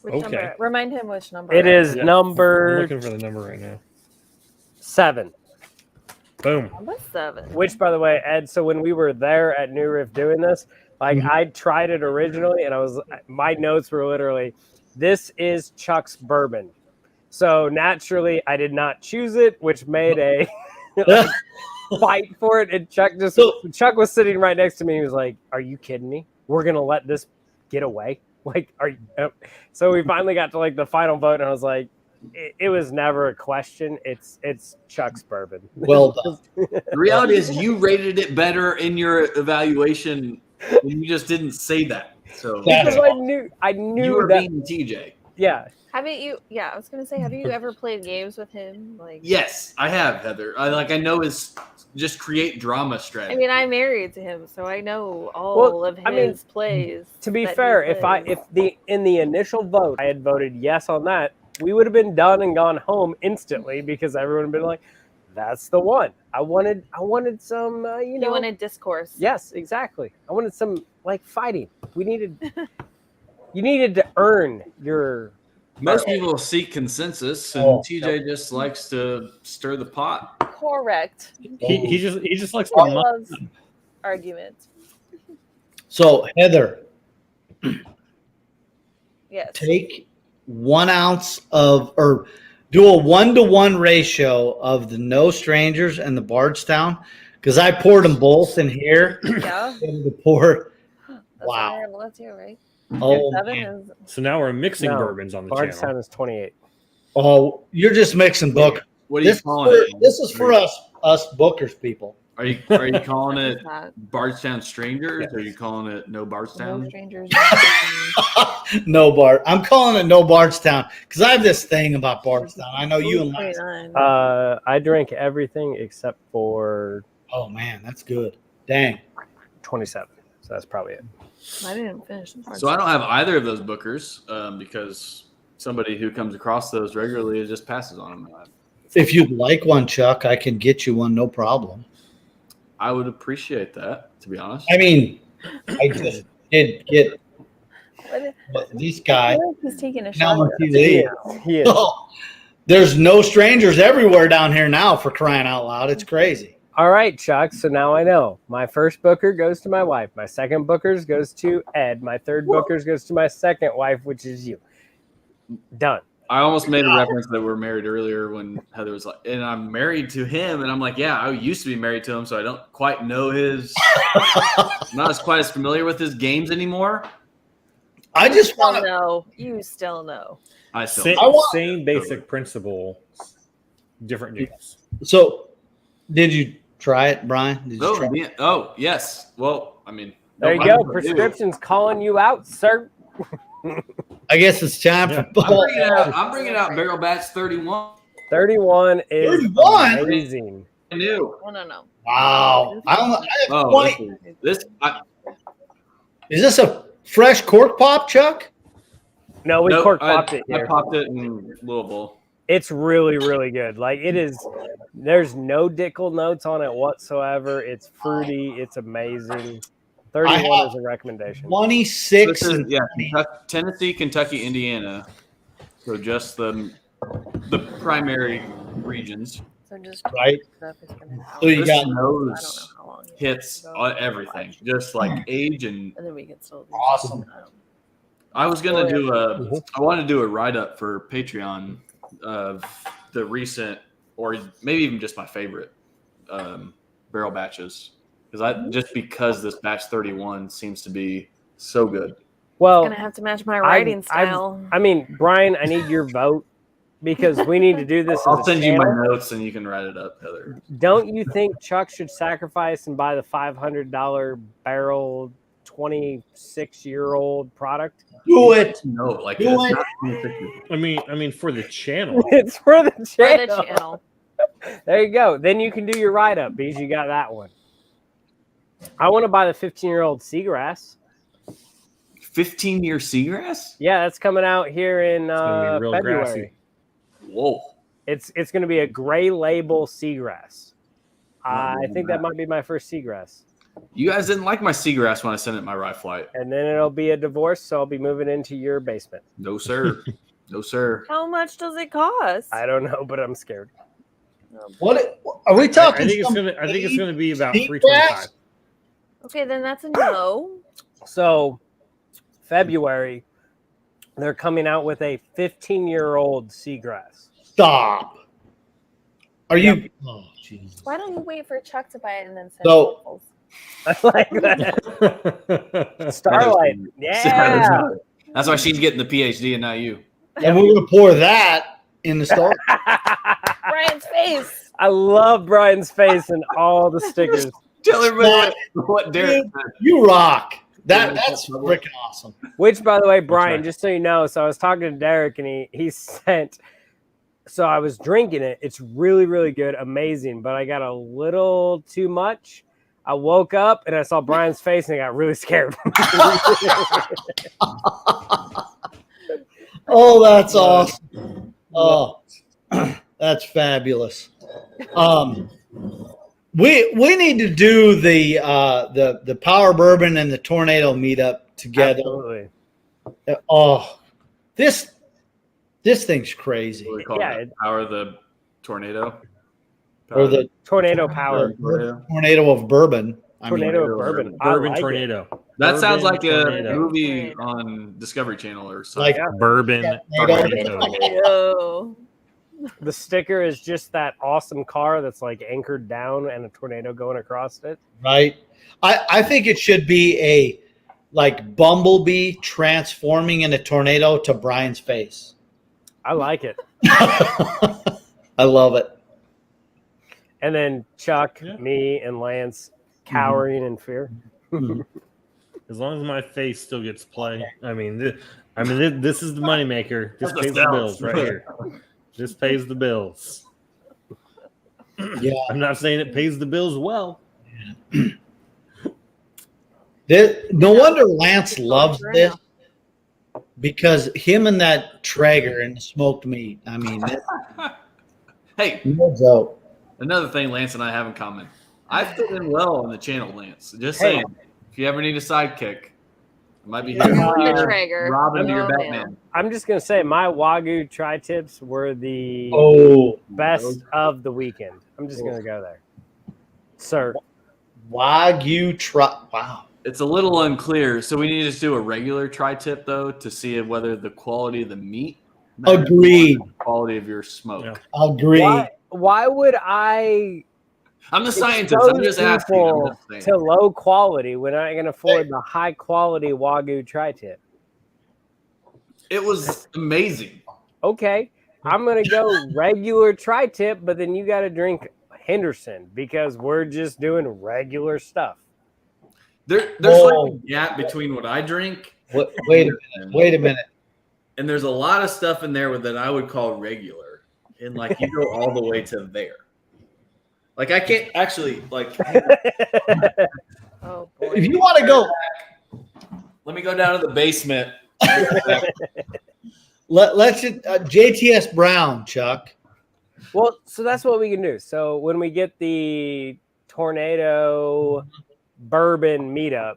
Which Okay. number? Remind him which number. It is Yeah. I'm number looking for the number right now. 7. Boom. Number 7. Which, by the way, Ed, so when we were there at New Riff doing this, like Mhm. I tried it originally and my notes were literally, this is Chuck's bourbon. So naturally I did not choose it, which made a fight for it. And Chuck was sitting right next to me. He was like, are you kidding me? We're going to let this get away? Like, are you? So we finally got to like the final vote and I was like, it was never a question. It's Chuck's bourbon. Well done. The reality is, you rated it better in your evaluation, and you just didn't say that. So Because I you knew were that. being TJ. Yeah. Haven't you? Yeah, I was gonna say, have you ever played games with him? Like, Yes, I have, Heather. I know his just create drama I strategy. mean, I'm married to him, so I know all of his plays. To be that he fair, plays. in the initial vote I had voted yes on that, we would have been done and gone home instantly because everyone would have been like, "That's the one." I wanted some, you wanted discourse. Yes, exactly. I wanted some like fighting. You needed to earn your. Most people seek consensus, and TJ just likes to stir the pot. Correct. He just likes He to loves arguments. So, Heather, Yes. take 1 ounce of, or do a 1-to-1 ratio of the No Strangers and the Bardstown, because I poured them both in here. Yeah. And to pour. That's Wow. what we're- Let's hear, right? Oh, 7 man. is So now we're mixing No, bourbons on the Bardstown channel. is 28. Oh, you're just mixing book. What are you This, calling it? this is for us bookers people. Are you calling what it is that? Bardstown Strangers? Yes. Or are you calling it No No Bardstown? strangers. No Bard. I'm calling it No Bardstown because I have this thing about Bardstown. I know you and Lance. 29. I drank everything except for Oh man, that's good. Dang. 27. So that's probably it. I didn't finish the part. So I don't have either of those bookers because somebody who comes across those regularly just passes on them. If you'd like one, Chuck, I can get you one, no problem. I would appreciate that, to be honest. I mean, I just did get this I guy. feel like he's taking a Now shot. on at us. TV. He is. Oh, there's no strangers everywhere down here now, for crying out loud. It's crazy. All right, Chuck. So now I know. My first booker goes to my wife. My second bookers goes to Ed. My third bookers goes to my second wife, which is you. Done. I almost made a reference that we're married earlier when Heather was like, and I'm married to him. And I'm like, yeah, I used to be married to him, so I don't quite know his, I'm not as quite as familiar with his games anymore. I You just still want to. know. You still know. I still Same, I want- same basic principle, different games. So, did you try it, Brian? Did you try it? Yes. Well, I mean, There you no, go. I do. Prescription's calling you out, sir. I guess it's time Yeah. for. I'm bringing out Barrel Batch 31. 31 is 31? amazing. I knew. Oh, no. Wow. I have Oh, 20. Is this a fresh cork pop, Chuck? No, we cork popped it I here. popped it in Louisville. It's really, really good. Like it is. There's no Dickel notes on it whatsoever. It's fruity. It's amazing. 31 is a recommendation. 26. This is, Tennessee, Kentucky, Indiana. So just the primary regions. So just Right. stuff is gonna So you This got I don't know knows how long. it hits takes to go. everything, just like age and. And then we can still do Awesome. I was gonna I want to do a write up for Patreon of the recent, or maybe even just my favorite barrel batches, because this batch 31 seems to be so good. Well, Gonna have to match my writing style. I mean, Brian, I need your vote because we need to do this. I'll as a send you my channel. notes and you can write it up, Heather. Don't you think Chuck should sacrifice and buy the $500 barrel 26-year-old product? Do it. No, like Do that's it. not I mean, for the channel. It's for the For channel. the channel. There you go. Then you can do your write-up because you got that one. I want to buy the 15-year-old Seagrass. 15-year seagrass. Yeah, that's coming out here in gonna be real February. grassy. Whoa. It's going to be a gray label Seagrass. I think that that. might be my first Seagrass. You guys didn't like my seagrass when I sent it my rye flight. And then it'll be a divorce, so I'll be moving into your basement. No, sir. No, sir. How much does it cost? I don't know, but I'm scared. What are we I talking? think it's gonna be about Seagrass? 325. Okay, then that's a no. So, February, they're coming out with a 15-year-old Seagrass. Stop. Are you? Oh, Jesus. Why don't you wait for Chuck to buy it and then send So- samples? I like that. Starlight. Yeah. That's why she's getting the PhD and not you. And we're gonna pour that in the store. Brian's face. I love Brian's face and all the stickers. Tell everybody what Derek Dude, said. you rock. That's freaking awesome. Which, by the way, Brian, right. just so you know, so I was talking to Derek and he sent. So I was drinking it. It's really, really good, amazing. But I got a little too much. I woke up and I saw Brian's face and I got really scared. Oh, that's awesome. Oh, that's fabulous. We need to do the Power Bourbon and the Tornado meetup together. Absolutely. Oh, this thing's crazy. What do we call Yeah, it? Power of the tornado. Or the Tornado power. Tornado. of bourbon. Tornado of bourbon. I Bourbon like it. tornado. That sounds Bourbon like a tornado. movie on Discovery Channel or something. Like Bourbon Tornado. tornado. Oh. The sticker is just that awesome car that's like anchored down and a tornado going across it. Right. I think it should be a like Bumblebee transforming in a tornado to Brian's face. I like it. I love it. And then Chuck, Yeah. me, and Lance cowering in fear. As long as my face still gets play. I mean, this is the moneymaker. This pays the bills right here. This pays the bills. Yeah. I'm not saying it pays the bills well. No wonder Lance loves this because him and that Traeger and the smoked meat. I mean, Hey, no joke. another thing Lance and I have in common. I fit in well on the channel, Lance. Just Hey. saying. If you ever need a sidekick, I might be Yeah. here. The Traeger. Robin to your Oh, Batman. man. I'm just going to say my Wagyu tri-tips were the Oh, best of the weekend. I'm just going to go there. Sir. Wagyu truck. Wow. It's a little unclear, so we need to just do a regular tri-tip though to see whether the quality of the meat matters Agreed. more than the quality of your smoke. Yeah. Agreed. Why would I I'm the scientist. expose I'm just asking. I'm people just saying. to low quality when I can afford the high quality Wagyu tri-tip? It was amazing. Okay, I'm going to go regular tri-tip, but then you got to drink Henderson because we're just doing regular stuff. There's Whoa. like a gap between what I drink Wait a minute. and there's a lot of stuff in there that I would call regular, and like you go all the way to there. Like I can't actually like. Oh boy. If you want to go, Let me go down to the basement. let's JTS Brown, Chuck. Well, so that's what we can do. So when we get the Tornado Bourbon meetup,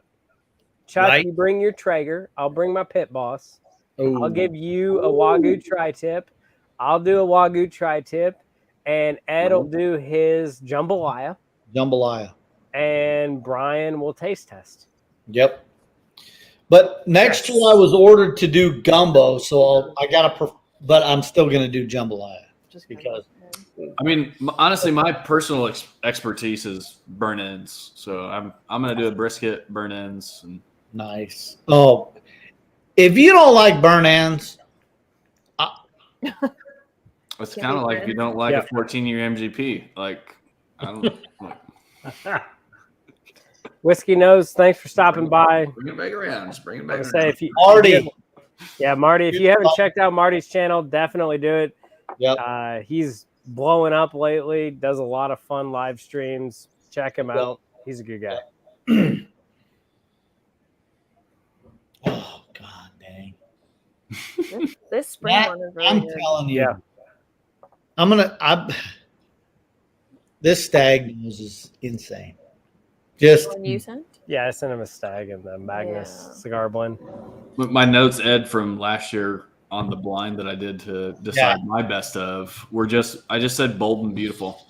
Chuck, Right. you bring your Traeger. I'll bring my Pit Boss. Ooh. I'll give you a Wagyu tri-tip. I'll do a Wagyu tri-tip. And Ed will do his jambalaya. Jambalaya. And Brian will taste test. Yep. But next year I was ordered to do gumbo, so but I'm still going to do jambalaya Just because I mean, honestly, my personal expertise is burn ends, so I'm gonna do a brisket, burn ends, and nice. Oh, if you don't like burn ends, It's Can kind we of like if you win? don't like Yep. a 14-year MGP. Like, I don't know. Whiskey Nose, thanks for stopping by. Bring it back around. Just bring it I back would around. say if you Marty. yeah, Marty, if you haven't checked out Marty's channel, definitely do it. Yep. He's blowing up lately, does a lot of fun live streams. Check him Yep. out. He's a good guy. Oh God, dang! This spring That- one is really I'm good. telling you, Yeah. this stag nose is insane. Just One you sent? Yeah, I sent him a stag and the Magnus Yeah. cigar blend. My notes, Ed, from last year on the blind that I did to decide my best of I just said bold and beautiful.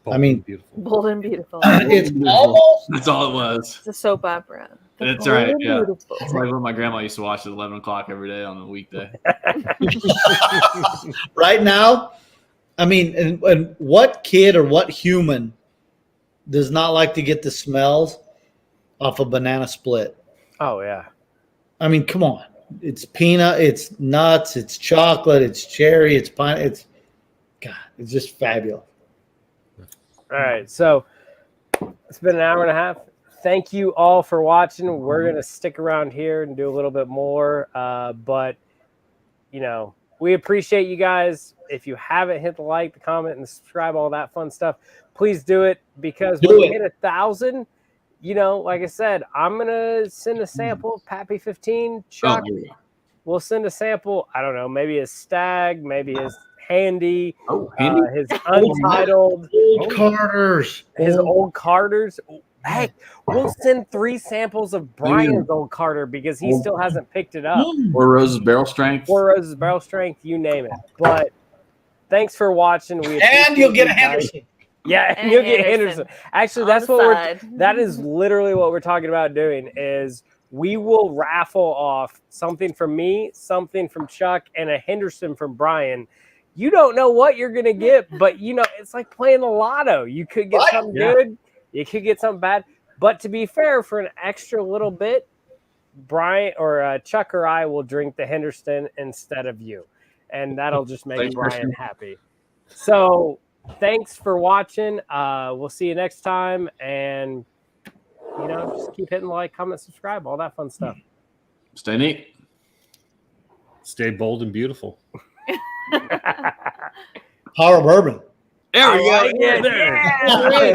I mean- beautiful. Bold and beautiful. it's Beautiful. almost That's all it was. It's a soap opera. The That's Bold right, and yeah. Beautiful. It's like what my grandma used to watch at 11 o'clock every day on a weekday. right now. I mean, and what kid or what human does not like to get the smells off a banana split? Oh yeah. I mean, come on. It's peanut, it's nuts, it's chocolate, it's cherry, it's pine. It's just fabulous. All right. So it's been an hour and a half. Thank you all for watching. We're going to stick around here and do a little bit more. But, you know, we appreciate you guys. If you haven't hit the like, the comment, and the subscribe, all that fun stuff, please do it, because when we hit 1,000, you know, like I said, I'm going to send a sample of Pappy 15. Chuck, we'll send a sample. I don't know, maybe his stag, maybe his handy, his untitled, Old Carters. his old Carters. Hey, we'll send 3 samples of Brian's old Carter because he still hasn't picked it up. Or Rose's barrel strength. 4 Roses barrel strength, you name it. But thanks for watching. And you'll get a Henderson. Yeah, and you'll get Henderson. Actually, that's what that is literally what we're talking about doing is we will raffle off something from me, something from Chuck, and a Henderson from Brian. You don't know what you're going to get, but, you know, it's like playing the lotto. You could get something good. You could get something bad. But to be fair, for an extra little bit, Brian or Chuck or I will drink the Henderson instead of you. And that'll just make Brian happy. So thanks for watching. We'll see you next time. And, you know, just keep hitting like, comment, subscribe, all that fun stuff. Stay neat. Stay bold and beautiful. Power bourbon. There we go. Yeah.